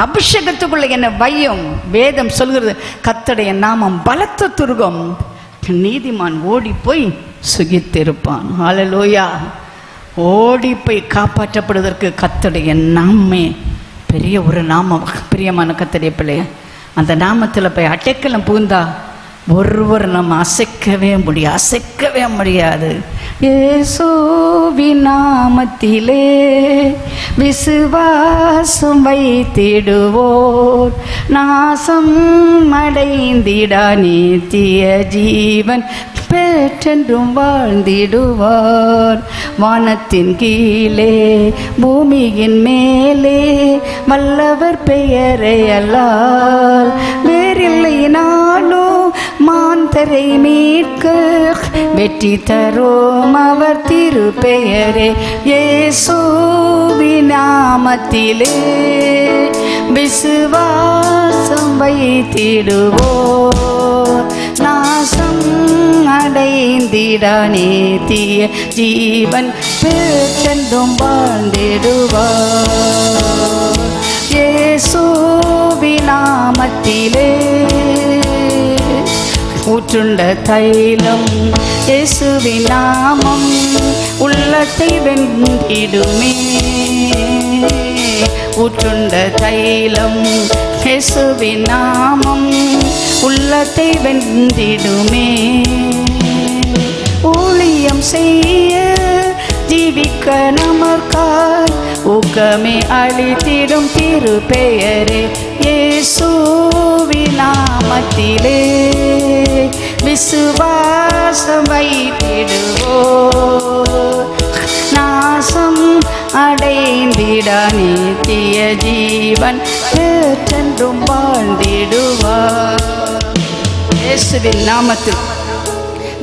Speaker 1: அபிஷேகத்துக்குள்ள என்னை வையும். வேதம் சொல்கிறது, கர்த்தருடைய நாமம் பலத்த துருகம், நீதிமான் ஓடி போய் சுகித்திருப்பான். ஹல்லேலூயா. ஓடி போய் காப்பாற்றப்படுவதற்கு கர்த்தருடைய நாமே பெரிய ஒரு நாமம். பிரியமான கர்த்தருடைய பிள்ளைய, அந்த நாமத்தில் போய் அடைக்கலம் புகுந்தா ஒருவர் நம்ம அசைக்கவே முடியாது. இயேசுவின் நாமத்திலே விசுவாசம் வைத்திடுவோர் நாசம் அடைந்திடா நித்திய ஜீவன் பெற்றென்றும் வாழ்ந்திடுவார். வானத்தின் கீழே பூமியின் மேலே வல்லவர் பெயரை அல்லால் வேறில்லை நாளோ மாந்தரை மீட்க வெற்றி தரும் அவர் திருப்பெயரே. இயேசுவின் நாமத்திலே விசுவாசம் வைத்திடுவோர் நாசம் அடைந்திட நித்திய ஜீவன் பெற்றென்றும் வாழ்ந்திடுவார். இயேசுவின் நாமத்திலே ஊற்றுண்ட தைலம் இயேசுவின் நாமம் உள்ளத்தை வென்றிடுமே. ஊற்றுண்ட தைலம் இயேசுவின் நாமம் உள்ளத்தை வென்றிடுமே. ஊழியம் செய்ய ஜீவிக்க நமக்காய் ஊக்கமே அளித்திடும் திருப்பெயரே. இயேசுவின் நாமத்திலே விசுவாசம் வைத்திடுவோர் நாசம் அடைந்திட நித்திய ஜீவன் பெற்றென்றும் வாழ்ந்திடுவார். இயேசுவின் நாமத்தில்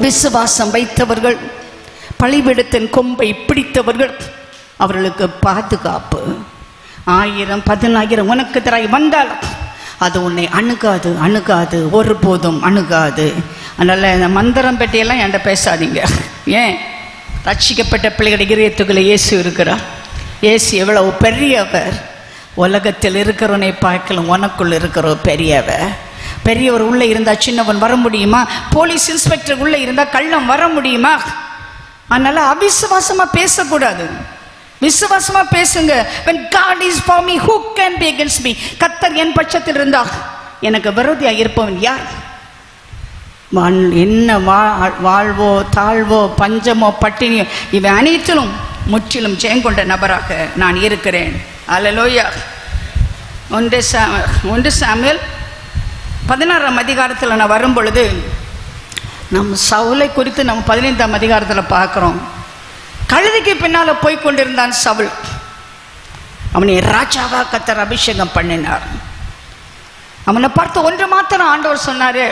Speaker 1: விசுவாசம் வைத்தவர்கள், பலிபீடத்தின் கொம்பை பிடித்தவர்கள், அவர்களுக்கு பாதுகாப்பு. 1000 10,000 உனக்கு எதிராய் வந்தால் அது உன்னை அணுகாது, ஒருபோதும் அணுகாது. அதனால் இந்த மந்திரம் பெட்டியெல்லாம் என்கிட்ட பேசாதீங்க. ஏன்? ரட்சிக்கப்பட்ட பிள்ளைகள் இதயத்துக்குள்ளே இயேசு இருக்கிறார். இயேசு எவ்வளவு பெரியவர். உலகத்தில் இருக்கிறவனை பார்க்கலாம், உனக்குள்ள இருக்கிற பெரியவர் உள்ளே இருந்தால் சின்னவன் வர முடியுமா? போலீஸ் இன்ஸ்பெக்டர் உள்ளே இருந்தால் கள்ளம் வர முடியுமா? அதனால அவிசுவாசமாக பேசக்கூடாது, விசுவாசமா பேசுங்க. when God is for me, who can be against me? கர்த்தர் என் பட்சத்தில் இருந்தா எனக்கு விரோதியாக இருப்பவன் யார்? என்ன வாழ்வோ தாழ்வோ பஞ்சமோ பட்டினியோ இவை அனைத்திலும் முற்றிலும் ஜெயங்கொண்ட நபராக நான் இருக்கிறேன். அல்லேலூயா. 1 சாமுவேல் 16ஆம் அதிகாரத்தில் நான் வரும் பொழுது நம் சவுலை குறித்து நம்ம 15ஆம் அதிகாரத்தில் பார்க்குறோம். கழுதைக்கு பின்னால் போய் கொண்டிருந்தான் சவுல். அவனை ராஜாவா கர்த்தர் அபிஷேகம் பண்ணினார். அவனை பார்த்து ஒன்று மாத்திரம் ஆண்டவர் சொன்னாரு,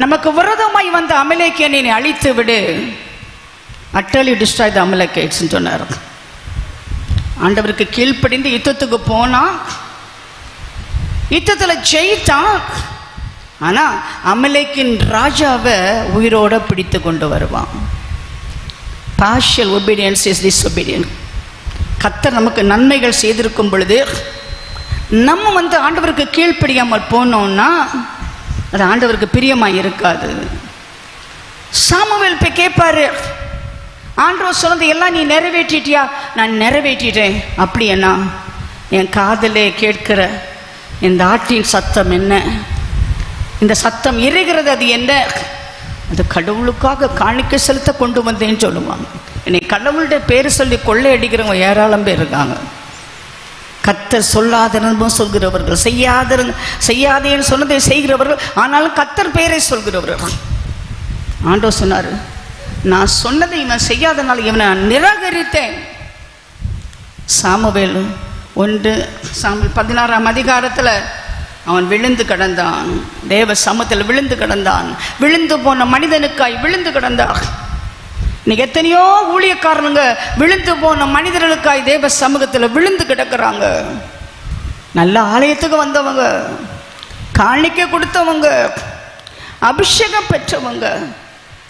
Speaker 1: நமக்கு விரோதமாய் வந்த அமலேக்கியனை நீ அழித்து விடு, utterly destroy the Amalekites சொன்னார். ஆண்டவருக்கு கீழ்ப்படிந்து யுத்தத்துக்கு போனா, யுத்தத்தில் ஜெயித்தான். ஆனா அமலேக்கின் ராஜாவை உயிரோட பிடித்து கொண்டு வருவான். partial obedience is disobedience. கர்த்தர் நமக்கு நன்மைகள் செய்திருக்கும் பொழுது நம்ம ஆண்டவருக்கு கீழ்ப்படியாமல் போனோம்னா அது ஆண்டவருக்கு பிரியமாக இருக்காது. சாமுவேல் போய் கேட்பாரு, ஆண்டவர் சொன்னது எல்லாம் நீ நிறைவேற்றிட்டியா? நான் நிறைவேற்றிட்டேன். அப்படி என்ன? என் காதலே கேட்கிற இந்த ஆட்டின் சத்தம் என்ன? இந்த சத்தம் இறைகிறது, அது என்ன? அது கடவுளுக்காக காணிக்கை செலுத்த கொண்டு வந்தேன்னு சொல்லுவாங்க. என்னை கடவுளுடைய பேர் சொல்லி கொள்ளை அடிக்கிறவங்க ஏராளம் பேர் இருக்காங்க. கர்த்தர் சொல்லாதனும் சொல்கிறவர்கள், செய்யாதேன்னு சொன்னதை செய்கிறவர்கள், ஆனாலும் கர்த்தர் பேரை சொல்கிறவர்கள். ஆண்டவர் சொன்னார், நான் சொன்னதை இவன் செய்யாதனால இவனை நிராகரித்தேன். சாமுவேல் 1 சாமுவேல் 16ஆம் அதிகாரத்தில் அவன் விழுந்து கிடந்தான். தேவ சமூகத்தில் விழுந்து கிடந்தான். விழுந்து போன மனிதனுக்காய் விழுந்து கிடந்தான். இன்னைக்கு எத்தனையோ ஊழியக்காரனுங்க விழுந்து போன மனிதர்களுக்காய் தேவ சமூகத்தில் விழுந்து கிடக்கிறாங்க. நல்ல ஆலயத்துக்கு வந்தவங்க, காணிக்கை கொடுத்தவங்க, அபிஷேகம் பெற்றவங்க,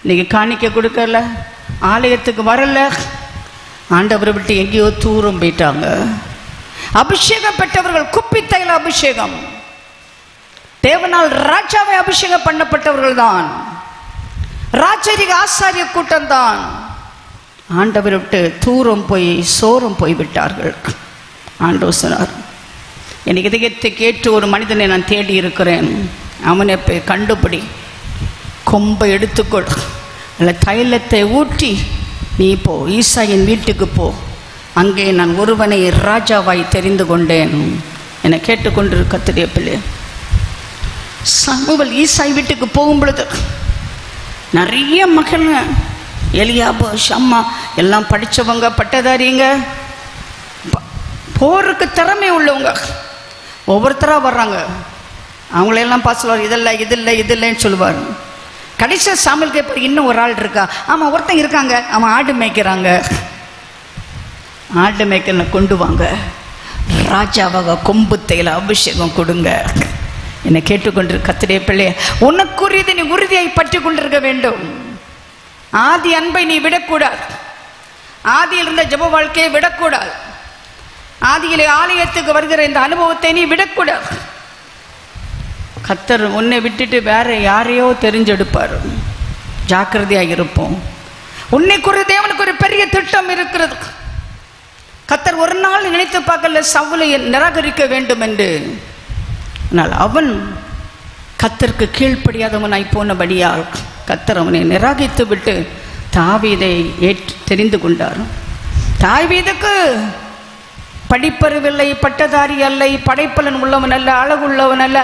Speaker 1: இன்னைக்கு காணிக்கை கொடுக்கல, ஆலயத்துக்கு வரல, ஆண்டவரை விட்டு எங்கேயோ தூரம் போயிட்டாங்க. அபிஷேகம் பெற்றவர்கள், குப்பித்தைல அபிஷேகம், தேவனால் ராஜாவை அபிஷேகம் பண்ணப்பட்டவர்கள் தான், ராஜரிக ஆசாரிய கூட்டம் தான். ஆண்டவரை விட்டு தூரம் போய் சோரம் போய்விட்டார்கள். ஆண்டவர் சொன்னார், என் இதயத்தை கேட்டு ஒரு மனிதனை நான் தேடி இருக்கிறேன், அவனை போய் கண்டுபிடி, கொம்பை எடுத்துக்கொள், அல்ல தைலத்தை ஊற்றி நீ போ, ஈசாயின் வீட்டுக்கு போ, அங்கே நான் ஒருவனை ராஜாவாய் தெரிந்து கொண்டேன். என்னை கேட்டுக்கொண்டு கர்த்தருடைய பிள்ளை, சாமுவேல் ஈசாய் வீட்டுக்கு போகும் பொழுது நிறைய மகன், எலியாபு, ஷம்மா எல்லாம் படித்தவங்க, பட்டதாரிங்க, போருக்கு திறமை உள்ளவங்க, ஒவ்வொருத்தராக வர்றாங்க. அவங்களையெல்லாம் பார்த்து சொல்லுவார், இதெல்லாம் இதில்லை இதில்லைன்னு சொல்லுவார். கடைசியாக சாமுவேல் கேட்பார், இன்னும் ஒரு ஆள் இருக்கா? ஆமாம், ஒருத்தன் இருக்காங்க, அவன் ஆடு மேய்க்கிறாங்க. ஆடு மேய்க்கல கொண்டு வாங்க, ராஜாவாக கொம்பு தைல அபிஷேகம் கொடுங்க. என்னை கேட்டுக்கொண்டிருக்க கர்த்தருடைய பிள்ளையே, உனக்குரியதை நீ உறுதியாய் பற்றி கொண்டிருக்க வேண்டும். ஆதி அன்பை நீ விடக்கூடாது. ஆதியில் இருந்த ஜெப வாழ்க்கையை விடக்கூடாது. ஆதியிலே ஆலயத்துக்கு வருகிற இந்த அனுபவத்தை நீ விடக்கூடாது. கர்த்தர் உன்னை விட்டுட்டு வேற யாரையோ தெரிஞ்செடுப்பார். ஜாக்கிரதையாக இருப்போம். உன்னை குறித்து தேவனுக்கு ஒரு பெரிய திட்டம் இருக்கிறது. கர்த்தர் ஒரு நாள் நினைத்து பார்க்கல சவுலை நிராகரிக்க வேண்டும் என்று. ஆனால் அவன் கர்த்தருக்கு கீழ்ப்படியாதவனாய் போனபடியால் கர்த்தர் அவனை நிராகரித்து விட்டு தாவீதை தெரிந்து கொண்டார். தாவீதுக்கு படிப்பறிவில்லை, பட்டதாரி அல்ல, படைப்பலன் உள்ளவன் அல்ல, அழகுள்ளவன் அல்ல,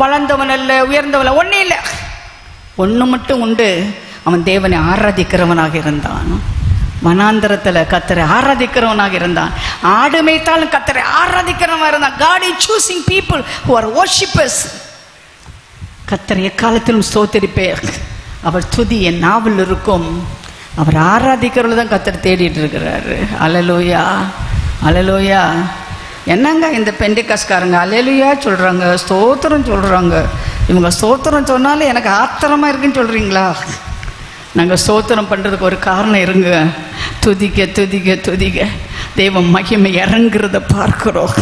Speaker 1: வளர்ந்தவன் அல்ல, உயர்ந்தவன் ஒன்னே இல்லை. ஒன்று மட்டும் உண்டு, அவன் தேவனை ஆராதிக்கிறவனாக இருந்தான். வனாந்தரத்தில் கர்த்தரை ஆராதிக்கிறவனாக இருந்தான். ஆடு மேய்த்தாலும் கர்த்தரை ஆராதிக்கிறவனாக இருந்தான். God is choosing people who are worshippers. கர்த்தரை எக்காலத்திலும் ஸ்தோத்திரிப்பேர். அவர் துதி என் நாவில் இருக்கும். அவர் ஆராதிக்கிறவர்கள் தான் கர்த்தர் தேடிட்டு இருக்கிறாரு. அல்லேலூயா, அல்லேலூயா. என்னங்க இந்த பெண்டிகாஸ்காரங்க அல்லேலூயா சொல்கிறாங்க, ஸ்தோத்திரம் சொல்கிறாங்க. இவங்க ஸ்தோத்திரம் சொன்னாலும் எனக்கு ஆத்திரமாக இருக்குன்னு சொல்கிறீங்களா? நாங்கள் ஸ்தோத்திரம் பண்ணுறதுக்கு ஒரு காரணம் இருங்க. துதிக்க துதிக்க துதிக்க தேவ மகிமை இறங்குறத பார்க்குறோம்.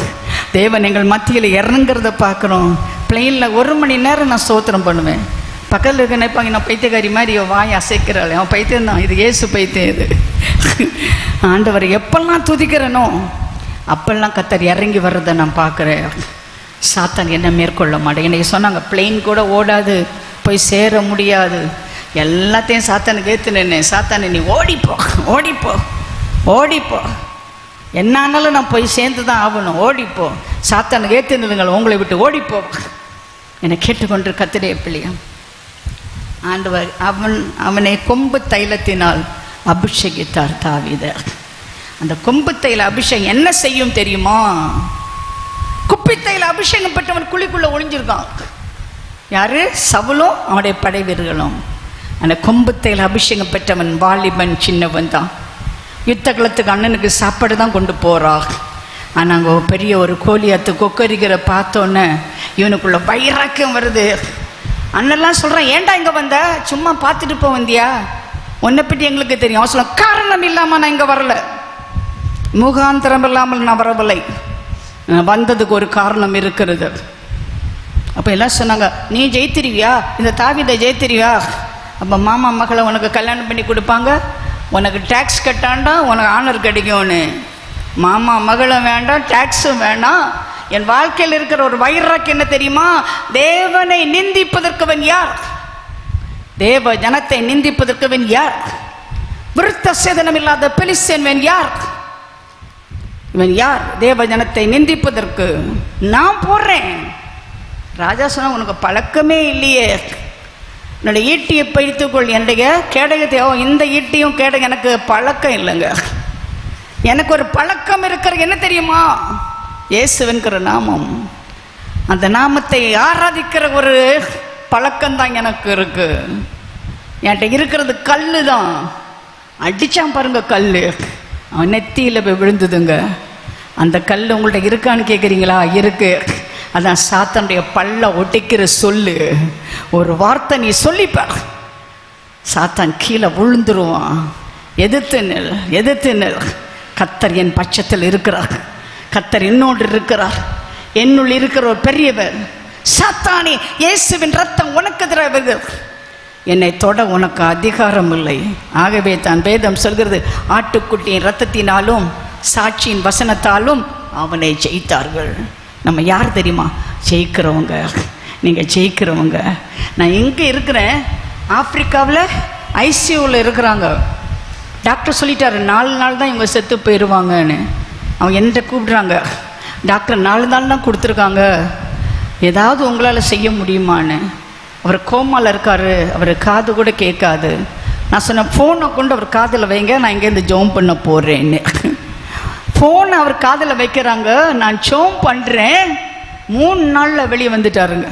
Speaker 1: தேவன் எங்கள் மத்தியில் இறங்குறத பார்க்குறோம். பிளெயினில் 1 மணி நேரம் நான் ஸ்தோத்திரம் பண்ணுவேன். பக்கத்தில் இருக்க நினைப்பாங்க, நான் பைத்தியக்காரி மாதிரி வாய் அசைக்கிறாள், அவன் பைத்தியம் தான், இது ஏசு பைத்தியம். இது ஆண்டவர் எப்பெல்லாம் துதிக்கிறனோ அப்பெல்லாம் கர்த்தர் இறங்கி வர்றதை நான் பார்க்குறேன். சாத்தான் என்ன மேற்கொள்ள மாட்டேன். என்னைக்கு சொன்னாங்க, பிளெயின் கூட ஓடாது, போய் சேர முடியாது, எல்லாத்தையும் சாத்தானுக்கு ஏற்றுனேன். சாத்தானே நீ ஓடிப்போ ஓடிப்போ ஓடிப்போ, என்ன ஆனாலும் நான் போய் சேர்ந்து தான் ஆகணும், ஓடிப்போ. சாத்தானுக்கு ஏற்றுனுங்கள், உங்களை விட்டு ஓடிப்போ. என்னை கேட்டுக்கொண்டு கர்த்தருடைய பிள்ளையா, ஆண்டவர் அவனை கொம்பு தைலத்தினால் அபிஷேகித்தார் தாவீதை. அந்த கொம்பு தைல அபிஷேகம் என்ன செய்யும் தெரியுமா? குப்பி தைல அபிஷேகம் பெற்றவன் குழிக்குள்ள ஒளிஞ்சிருக்கான். யாரு? சவுலும் அவனுடைய படை வீரர்களும். அந்த கொம்பு தைல அபிஷேகம் பெற்றவன் வாலிபன், சின்னவன் தான். யுத்த களத்துக்கு அண்ணனுக்கு சாப்பாடு தான் கொண்டு போறா. ஆனால் அங்கே பெரிய ஒரு கோலியாத்து கொக்கரிக்கிற பார்த்தோன்னே இவனுக்குள்ள வைராக்கியம் வருது. அண்ணெல்லாம் சொல்கிறான், ஏன்டா இங்கே வந்த? சும்மா பார்த்துட்டு போ வந்தியா? உன்னை பற்றி எங்களுக்கு தெரியும். அவன் சொல்ல, காரணம் இல்லாமல் நான் இங்கே வரல, முகாந்திரம் இல்லாமல் நான் வரவில்லை, வந்ததுக்கு ஒரு காரணம் இருக்கிறது. அப்போ எல்லாம் சொன்னாங்க, நீ ஜெயித்திருவியா? இந்த தாவீதை ஜெயித்திருவியா? அப்போ மாமா மகளை உனக்கு கல்யாணம் பண்ணி கொடுப்பாங்க, உனக்கு டேக்ஸ் கட்டாண்டா உனக்கு ஆனர் கிடைக்கும்னு. மாமா மகளும் வேண்டாம், டேக்ஸும் வேண்டாம். என் வாழ்க்கையில் இருக்கிற ஒரு வைராக்கு என்ன தெரியுமா? தேவனை நிந்திப்பதற்கவன் யார்? தேவ ஜனத்தை நிந்திப்பதற்கவன் யார்? விருத்த சேதனம் இல்லாத பெலிஸ்தேன் யார்? இவன் யார்? தேவ ஜனத்தை நிந்திப்பதற்கு நான் போடுறேன். ராஜா சொன்னா, உனக்கு பழக்கமே இல்லையே, என்னுடைய ஈட்டியை பழித்துக்கொள், என்னுடைய கேடகத்தை. இந்த ஈட்டியும் கேடகம் எனக்கு பழக்கம் இல்லைங்க. எனக்கு ஒரு பழக்கம் இருக்கிற என்ன தெரியுமா? இயேசுவென்கிற நாமம். அந்த நாமத்தை ஆராதிக்கிற ஒரு பழக்கம்தான் எனக்கு இருக்கு. என்கிட்ட இருக்கிறது கல்லு தான். அடிச்சான் பாருங்க கல்லு, அவன் நெத்தியில் போய் விழுந்ததுங்க. அந்த கல் உங்கள்கிட்ட இருக்கான்னு கேட்குறீங்களா? இருக்கு. அதான் சாத்தானுடைய பல்ல ஒட்டிக்கிற சொல்லு. ஒரு வார்த்தை நீ சொல்லிப்பார், சாத்தான் கீழே விழுந்துருவான். எதிர்த்து நெல், எதிர்த்து நெல். கர்த்தர் என் பட்சத்தில் இருக்கிறார், கர்த்தர் என்னோடு இருக்கிறார், என்னுள் இருக்கிற ஒரு பெரியவர். சாத்தானே, இயேசுவின் ரத்தம் உனக்கு எதிராக வருகிறது. என்னை தொட உனக்கு அதிகாரம் இல்லை. ஆகவே தான் வேதம் சொல்கிறது, ஆட்டுக்குட்டியின் இரத்தத்தினாலும் சாட்சியின் வசனத்தாலும் அவனை ஜெயித்தார்கள். நம்ம யார் தெரியுமா? ஜெயிக்கிறவங்க. நீங்கள் ஜெயிக்கிறவங்க. நான் எங்கே இருக்கிறேன்? ஆப்பிரிக்காவில் ஐசியூவில் இருக்கிறாங்க. டாக்டர் சொல்லிட்டாரு 4 நாள் தான் இவங்க செத்து போயிடுவாங்கன்னு. அவங்க என்கிட்ட கூப்பிடுறாங்க, டாக்டர் 4 நாள் தான் கொடுத்துருக்காங்க, ஏதாவது உங்களால் செய்ய முடியுமான்னு. அவர் கோமாவில் இருக்கார், அவர் காது கூட கேட்காது. நான் சொன்னேன், ஃபோனை கொண்டு அவர் காதில் வைங்க, நான் இங்கேருந்து ஜோம் பண்ண போகிறேன்னு. ஃபோனை அவர் காதில் வைக்கிறாங்க, நான் ஜோம் பண்ணுறேன். 3 நாளில் வெளியே வந்துட்டாருங்க.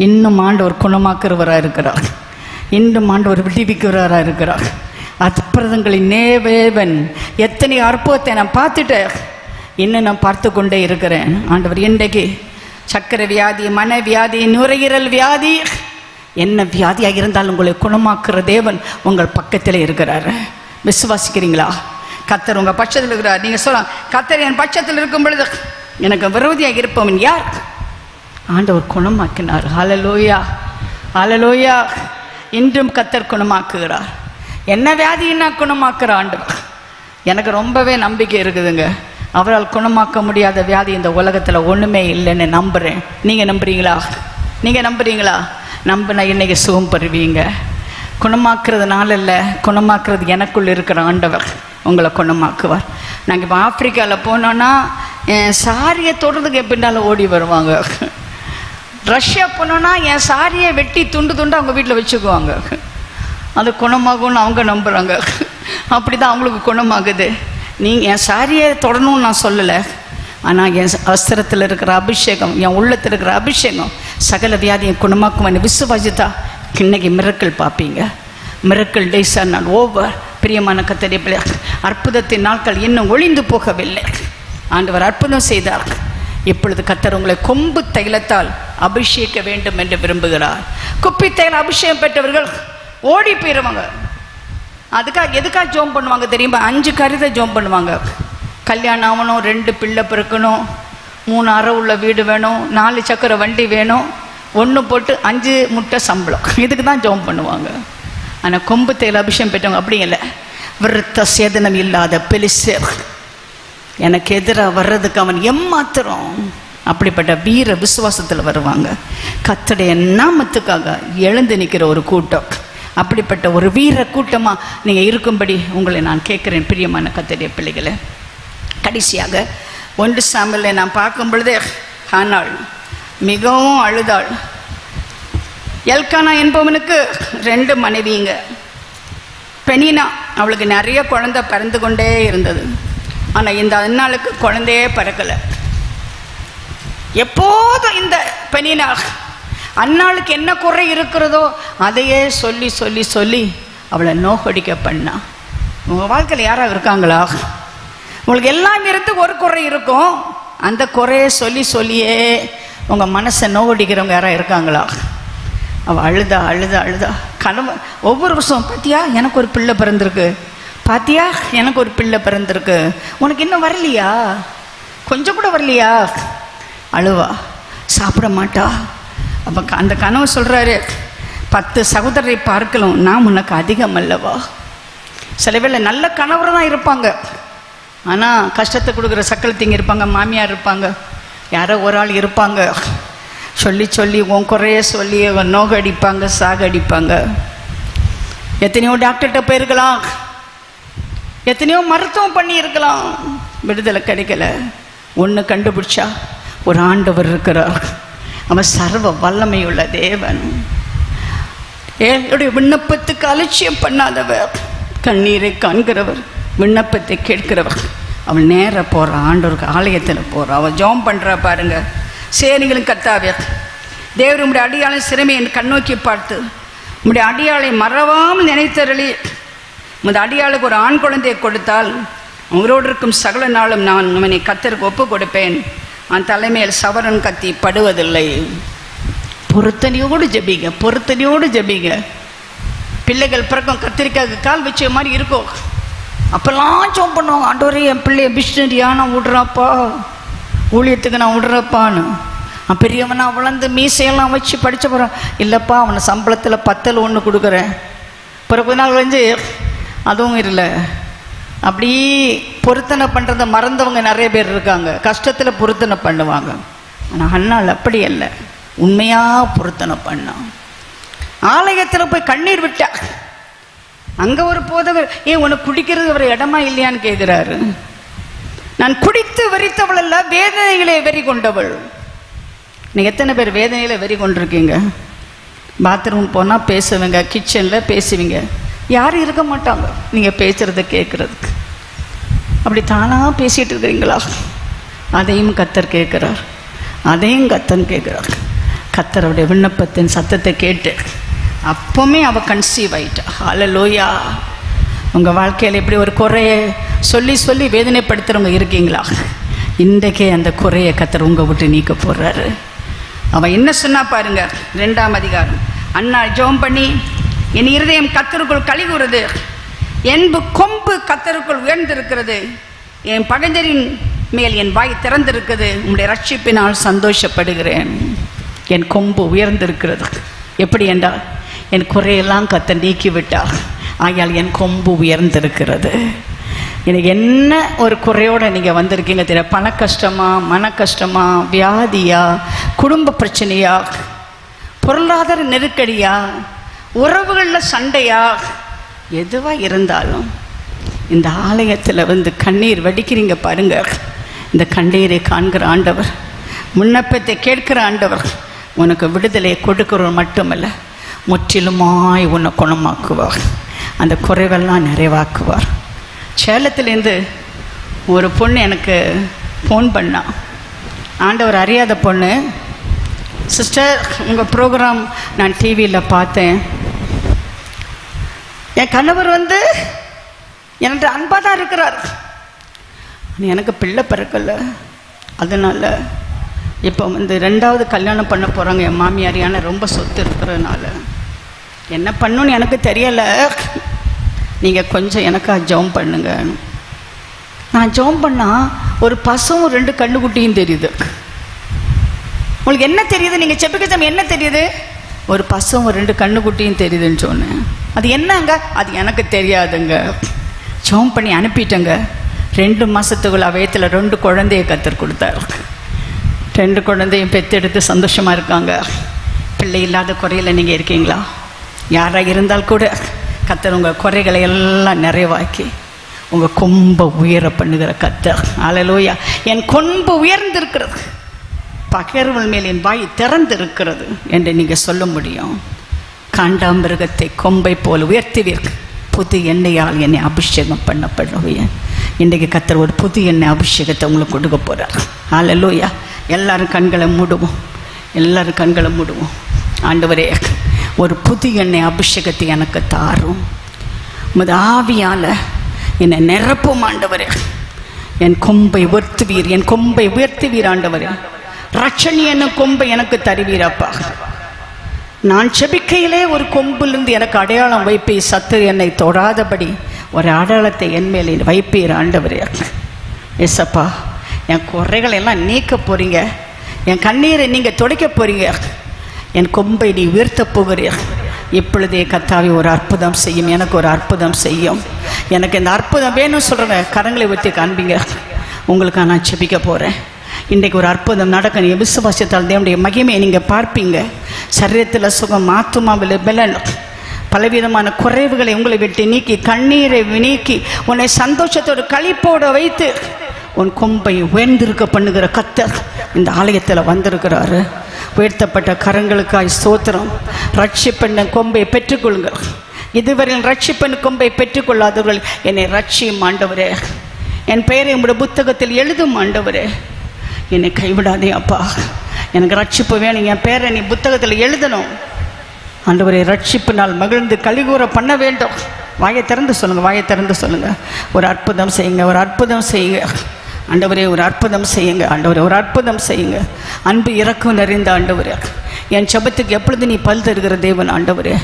Speaker 1: இன்னும் ஆண்டவர் குணமாக்குறவராக இருக்கிறார், இன்னும் ஆண்டவர் விடுவிக்கிறவராக இருக்கிறார். அற்புதங்களின் நேவேவன். எத்தனை அற்புதத்தை நான் பார்த்துட்டேன், இன்னும் நான் பார்த்து கொண்டே இருக்கிறேன். ஆண்டவர் இன்றைக்கு சக்கரை வியாதி, மன வியாதி, நுரையீரல் வியாதி, என்ன வியாதியாக இருந்தாலும் உங்களை குணமாக்குற தேவன் உங்கள் பக்கத்தில் இருக்கிறார். விசுவாசிக்கிறீங்களா? கர்த்தர் உங்கள் பட்சத்தில் இருக்கிறார். நீங்கள் சொல்லலாம், கர்த்தர் என் பட்சத்தில் இருக்கும் பொழுது எனக்கு விரோதியாக இருப்பவன் யார்? ஆண்டவர் குணமாக்கினார். ஹல்லேலூயா, ஹல்லேலூயா. இன்றும் கர்த்தர் குணமாக்குகிறார். என்ன வியாதின்னா குணமாக்குற ஆண்டவர். எனக்கு ரொம்பவே நம்பிக்கை இருக்குதுங்க. அவரால் குணமாக்க முடியாத வியாதி இந்த உலகத்தில் ஒன்றுமே இல்லைன்னு நம்புகிறேன். நீங்கள் நம்புறீங்களா? நீங்கள் நம்புறீங்களா? நம்பினா இன்னைக்கு சுகம் பெறுவீங்க. குணமாக்குறதுனால இல்லை, குணமாக்குறது எனக்குள்ள இருக்கிற ஆண்டவர் உங்களை குணமாக்குவார். நாங்கள் இப்போ ஆப்பிரிக்காவில் போனோன்னா என் சாரியை தொடுறதுக்கு எப்படின்னாலும் ஓடி வருவாங்க. ரஷ்யா போனோன்னா என் சாரியை வெட்டி துண்டு துண்டு அவங்க வீட்டில் வச்சுக்குவாங்க. அது குணமாகும்னு அவங்க நம்புகிறாங்க. அப்படி தான் அவங்களுக்கு குணமாகுது. நீங்கள் என் சாரியை தொடணும்னு நான் சொல்லலை, ஆனால் என் வஸ்திரத்தில் இருக்கிற அபிஷேகம், என் உள்ளத்தில் இருக்கிற அபிஷேகம் சகல வியாதியை குணமாக்குவேன் விசுவாசித்தா இன்னைக்கு மிரக்கல் பார்ப்பீங்க. Miracle days are not over. பிரியமான கர்த்தருடைய பிள்ளைகள், அற்புதத்தின் நாட்கள் இன்னும் ஒளிந்து போகவில்லை. ஆண்டவர் அற்புதம் செய்தார். இப்பொழுது கர்த்தர் உங்களை கொம்பு தைலத்தால் அபிஷேகிக்க வேண்டும் என்று விரும்புகிறார். குப்பி தைல அபிஷேகம் பெற்றவர்கள் ஓடி போயிடுவாங்க. அதுக்காக எதுக்காக ஜோம் பண்ணுவாங்க தெரியுமா? 5 காரியத்தை ஜோம் பண்ணுவாங்க. கல்யாணம் ஆகணும், 2 பிள்ளை பிறக்கணும், 3 அறை உள்ள வீடு வேணும், 4 சக்கர வண்டி வேணும், 1 போட்டு 5 முட்டை சம்பளம். இதுக்கு தான் ஜோம் பண்ணுவாங்க. ஆனால் கொம்பு தைல அபிஷேகம் பெற்றவங்க அப்படி இல்லை. விருத்த சேதனம் இல்லாத பெலிஸ்தர் எனக்கு எதிராக வர்றதுக்கு அவன் எம்மாத்திரம். அப்படிப்பட்ட வீர விசுவாசத்தில் வருவாங்க. கர்த்தருடைய நாமத்துக்காக எழுந்து நிற்கிற ஒரு கூட்டம். அப்படிப்பட்ட ஒரு வீர கூட்டமாக நீங்கள் இருக்கும்படி உங்களை நான் கேட்குறேன் பிரியமான கர்த்தருடைய பிள்ளைகளை. கடைசியாக 1 சாமுவேலை நான் பார்க்கும் பொழுதே ஹானாள் மிகவும் அழுதாள். எல்கானா என்பவனுக்கு 2 மனைவிங்க. பெனினா அவளுக்கு நிறைய குழந்தை பிறந்து கொண்டே இருந்தது. ஆனால் இந்த அன்னாளுக்கு குழந்தையே பிறக்கலை. எப்போதும் இந்த பெனினா அன்னாளுக்கு என்ன குறை இருக்கிறதோ அதையே சொல்லி சொல்லி சொல்லி அவளை நோக்கடிக்க பண்ணா. உங்கள் வாழ்க்கையில் யாராவது இருக்காங்களா? உங்களுக்கு எல்லாம் இருந்து ஒரு குறை இருக்கும், அந்த குறையை சொல்லி சொல்லியே உங்கள் மனசை நோக்கடிக்கிறவங்க யாராவது இருக்காங்களா? அவள் அழுதா அழுதா அழுதா. கணவன் ஒவ்வொரு வருஷம், பாத்தியா எனக்கு ஒரு பிள்ளை பிறந்திருக்கு, பாத்தியா எனக்கு ஒரு பிள்ளை பிறந்திருக்கு, உனக்கு இன்னும் வரலையா, கொஞ்சம் கூட வரலையா? அழுவா, சாப்பிட மாட்டா. அப்போ அந்த கணவன் சொல்கிறாரு, 10 சகோதரரை பார்க்கலாம், நான் உனக்கு அதிகம் அல்லவா? சில வேளை நல்ல கணவர் தான் இருப்பாங்க, ஆனால் கஷ்டத்தை கொடுக்குற சக்களத்திங்க இருப்பாங்க, மாமியார் இருப்பாங்க, யாரோ ஒரு ஆள் இருப்பாங்க, சொல்லி சொல்லி உன் குறைய சொல்லி நோகடிப்பாங்க, சாகடிப்பாங்க. எத்தனையோ டாக்டர்கிட்ட போயிருக்கலாம், எத்தனையோ மருத்துவம் பண்ணி இருக்கலாம், விடுதலை கிடைக்கல. ஒன்று கண்டுபிடிச்சா, ஒரு ஆண்டவர் இருக்கிறார், அவன் சர்வ வல்லமையுள்ள தேவன். என்னுடைய விண்ணப்பத்துக்கு அலட்சியம் பண்ணாதவர், கண்ணீரை காண்கிறவர், விண்ணப்பத்தை கேட்கிறவர். அவன் நேராக போகிற ஆண்டவருக்கு ஆலயத்தில் போகிறான், அவன் ஜெபம் பண்ணுறா பாருங்க. சேரிகளும் கர்த்தாவே, தேவர் உம்முடைய அடியாளை சிறுமையை கண்ணோக்கி பார்த்து உம்முடைய அடியாளை மறவாமல் நினைத்தருளி உமது அடியாளுக்கு ஒரு ஆண் குழந்தையை கொடுத்தால் உங்களோடு இருக்கும் சகல நாளும் நான் அவனை கர்த்தருக்கு ஒப்பு கொடுப்பேன். அவன் தலைமையில் சவரன் கத்தி படுவதில்லை. பொருத்தனையோடு ஜெபிங்க, பொருத்தனையோடு ஜெபிங்க. பிள்ளைகள் பிறக்கும் கத்திரிக்காய்க்கு கால் வச்ச மாதிரி இருக்கும், அப்போல்லாம் ஜெபம் பண்ணுவாங்க, ஆண்டவரே என் பிள்ளைய மிஷினரியா நான் விடுறாப்பா, ஊழியத்துக்கு நான் விடுறப்பான்னு. பெரியவனா வளர்ந்து மீசையெல்லாம் வச்சு படித்த போகிறான். இல்லைப்பா அவனை சம்பளத்தில் 10ல் 1 கொடுக்குறேன். பிறகு நாள் வந்து அதுவும் இல்லை. அப்படி பொருத்தனை பண்ணுறதை மறந்தவங்க நிறைய பேர் இருக்காங்க. கஷ்டத்தில் பொருத்தனை பண்ணுவாங்க. ஆனால் அண்ணாள் அப்படி அல்ல, உண்மையாக பொருத்தனை பண்ணான். ஆலயத்தில் போய் கண்ணீர் விட்டா. அங்கே ஒரு போதவர், உனக்கு குடிக்கிறது ஒரு இடமா இல்லையான்னு கேட்குறாரு. நான் குடித்து வெறித்தவள் அல்ல, வேதனைகளை வெறி கொண்டவள். நீங்கள் எத்தனை பேர் வேதனையில் வெறி கொண்டிருக்கீங்க? பாத்ரூம் போனால் பேசுவீங்க, கிச்சனில் பேசுவீங்க, யாரும் இருக்க மாட்டாங்க நீங்கள் பேசுகிறத கேட்குறதுக்கு. அப்படி தானாக பேசிகிட்டு இருக்கிறீங்களா? அதையும் கர்த்தர் கேட்குறார், அதையும் கர்த்தன் கேட்குறார். கர்த்தருடைய விண்ணப்பத்தின் சத்தத்தை கேட்டு அப்போவுமே அவள் கன்சீவ் ஆயிட்டா. ஹல்லேலூயா. உங்கள் வாழ்க்கையில் எப்படி ஒரு குறையை சொல்லி சொல்லி வேதனைப்படுத்துகிறவங்க இருக்கீங்களா? இன்றைக்கே அந்த குறையை கர்த்தர் உங்கள் விட்டு நீக்க போகிறாரு. அவன் என்ன சொன்னா பாருங்க, 2ஆம் அதிகாரம். அண்ணா ஜெபம் பண்ணி, என் இருதயம் கர்த்தருக்குள் கலிகூறுது, என்பு கொம்பு கர்த்தருக்குள் உயர்ந்திருக்கிறது, என் பகைஞரின் மேல் என் வாய் திறந்திருக்குது, உங்களுடைய ரட்சிப்பினால் சந்தோஷப்படுகிறேன். என் கொம்பு உயர்ந்திருக்கிறது. எப்படி என்றால் என் குறையெல்லாம் கர்த்தர் நீக்கி விட்டார், ஆகையால் என் கொம்பு உயர்ந்திருக்கிறது. எனக்கு என்ன ஒரு குறையோடு நீங்கள் வந்திருக்கீங்க தெரியும்? பண கஷ்டமா, மன கஷ்டமா, வியாதியா, குடும்ப பிரச்சனையா, பொருளாதார நெருக்கடியா, உறவுகளில் சண்டையா, எதுவாக இருந்தாலும் இந்த ஆலயத்தில் வந்து கண்ணீர் வடிக்கிறீங்க பாருங்க. இந்த கண்ணீரை காண்கிற ஆண்டவர், முன்னப்பத்தை கேட்கிற ஆண்டவர் உனக்கு விடுதலை கொடுக்கிறவர் மட்டுமல்ல, முற்றிலுமாய் உன்னை குணமாக்குவார், அந்த குறைவெல்லாம் நிறைவாக்குவார். சேலத்துலேருந்து ஒரு பொண்ணு எனக்கு ஃபோன் பண்ணா. ஆண்டவர் அறியாத பொண்ணு. சிஸ்டர், உங்கள் ப்ரோக்ராம் நான் டிவியில் பார்த்தேன். என் கணவர் வந்து என்கிட்ட அன்பாக தான் இருக்கிறார், எனக்கு பிள்ளை பிறக்கலை, அதனால் இப்போ வந்து 2வது கல்யாணம் பண்ண போகிறாங்க என் மாமியார். ஆனால் ரொம்ப சொத்து இருக்கிறதுனால என்ன பண்ணணுன்னு எனக்கு தெரியலை, நீங்கள் கொஞ்சம் எனக்காக ஜெபம் பண்ணுங்க. நான் ஜெபம் பண்ணால் ஒரு பசுவும் 2 கண்ணுக்குட்டியும் தெரியுது. உங்களுக்கு என்ன தெரியுது? நீங்கள் செப்பிக்கச்சம் என்ன தெரியுது? ஒரு பசுவும் 2 கண்ணுக்குட்டியும் தெரியுதுன்னு சொன்னேன். அது என்னங்க? அது எனக்கு தெரியாதுங்க. ஜெபம் பண்ணி அனுப்பிட்டேங்க. 2 மாதத்துக்குள்ள வயத்தில் 2 குழந்தைய கர்த்தர் கொடுத்தார். 2 குழந்தையும் பெற்றெடுத்து சந்தோஷமாக இருக்காங்க. பிள்ளை இல்லாத குறையில் நீங்கள் இருக்கீங்களா? யாராக இருந்தால் கூட கர்த்தர் உங்கள் குறைகளை எல்லாம் நிறைவாக்கி உங்கள் கொம்பை உயர பண்ணுகிற கர்த்தர். ஹல்லேலூயா. என் கொம்பு உயர்ந்திருக்கிறது, பகைவர்கள் மேல் என் வாய் திறந்திருக்கிறது என்று நீங்கள் சொல்ல முடியும். காண்டாமிருகத்தை கொம்பை போல் உயர்த்துவீர்கள், புது எண்ணெயால் என்னை அபிஷேகம் பண்ணப்படுவேன். இன்றைக்கு கர்த்தர் ஒரு புது எண்ணெய் அபிஷேகத்தை உங்களுக்கு கொடுக்க போகிறார். ஹல்லேலூயா. எல்லாரும் கண்களை மூடுவோம், எல்லாரும் கண்களை மூடுவோம். ஆண்டவரே, ஒரு புது எண்ணெய் அபிஷேகத்தை எனக்கு தாரும், உமது ஆவியால் என்னை நிரப்பும் ஆண்டவரே. என் கொம்பை உயர்த்துவீர், என் கொம்பை உயர்த்துவீர் ஆண்டவரே. ரட்சணி என்னும் கொம்பை எனக்கு தருவீரப்பா. நான் செபிக்கையிலே ஒரு கொம்பிலிருந்து எனக்கு அடையாளம் வைப்பீர், சத்து என்னை தொடாதபடி ஒரு அடையாளத்தை என் மேலே வைப்பீர் ஆண்டவரே. எஸ்ஸப்பா, என் குறைகளை எல்லாம் நீக்க போகிறீங்க, என் கண்ணீரை நீங்கள் துடைக்க போகிறீங்க, என் கொம்பை நீ உயர்த்த போகிறீர். இப்பொழுதே கர்த்தாவே ஒரு அற்புதம் செய்யும், எனக்கு ஒரு அற்புதம் செய்யும். எனக்கு இந்த அற்புதம் வேணும்னு சொல்கிறேங்க, கரங்களை ஊற்றி காண்பீங்க. உங்களுக்காக நான் செபிக்க போகிறேன். இன்றைக்கு ஒரு அற்புதம் நடக்க நீங்கள் விசுவாசத்தால் தேவனுடைய மகிமையை நீங்கள் பார்ப்பீங்க. சரீரத்தில் சுகம், ஆத்துமாவில் பலன், பலவிதமான குறைவுகளை உங்களை விட்டு நீக்கி, கண்ணீரை நீக்கி, உன்னை சந்தோஷத்தோடு களிப்போடு வைத்து உன் கொம்பை உயர்ந்திருக்க பண்ணுகிற கர்த்தர் இந்த ஆலயத்தில் வந்திருக்கிறாரு. உயர்த்தப்பட்ட கரங்களுக்காய் ஸ்தோத்திரம். ரட்சிப்பெண்ண கொம்பை பெற்றுக்கொள்ளுங்கள். இதுவரையில் ரட்சிப்பெண் கொம்பை பெற்றுக்கொள்ளாதவர்கள் என்னை ரட்சியும் ஆண்டவரே. என் பெயரை உங்களுடைய புத்தகத்தில் எழுதும் ஆண்டவரே. என்னை கைவிடாதே அப்பா, எனக்கு ரட்சிப்பு வேணும், என் பேரை நீ புத்தகத்தில் எழுதணும் ஆண்டவரே. ரட்சிப்பு நாள் மகிழ்ந்து கலிகூற பண்ண வேண்டும். வாயை திறந்து சொல்லுங்கள், வாயை திறந்து சொல்லுங்கள். ஒரு அற்புதம் செய்யுங்க, ஒரு அற்புதம் செய்யுங்க ஆண்டவரே, ஒரு அற்புதம் செய்யுங்க ஆண்டவரே, ஒரு அற்புதம் செய்யுங்க. அன்பு இறக்கம் நிறைந்த ஆண்டவரே, என் ஜெபத்துக்கு எப்பொழுது நீ பல் தருகிற தேவன் ஆண்டவரே.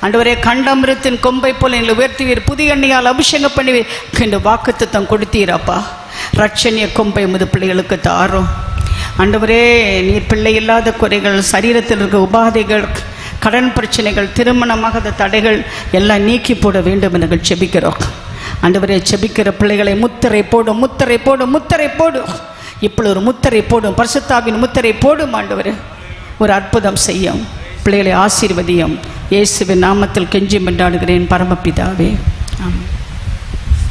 Speaker 1: ஆண்டவரே, கண்டாமிருத்தின் கொம்பை போல் எங்களை உயர்த்துவீர், புதிய எண்ணெயால் அபிஷேகம் பண்ணுவீர் என்று வாக்குத்தத்தம் கொடுத்தீரப்பா. ரட்சணிய கொம்பை உமது பிள்ளைகளுக்கு தாரும் ஆண்டவரே, நீர் பிள்ளை இல்லாத குறைகள், சரீரத்தில் இருக்க உபாதைகள், கடன் பிரச்சனைகள், திருமணமாகாத தடைகள் எல்லாம் நீக்கி போட வேண்டும் என்று செபிக்கிறோம். ஆண்டவரே, செபிக்கிற பிள்ளைகளை முத்திரை போடும், முத்திரை போடும், முத்திரை போடும். இப்படி ஒரு முத்திரை போடும், பரிசுத்தாவின் முத்திரை போடும். ஆண்டவரே, ஒரு அற்புதம் செய்யும், பிள்ளைகளை ஆசீர்வதியும். இயேசுவின் நாமத்தில் கெஞ்சி மன்றாடுகிறேன் பரமபிதாவே, ஆமென்.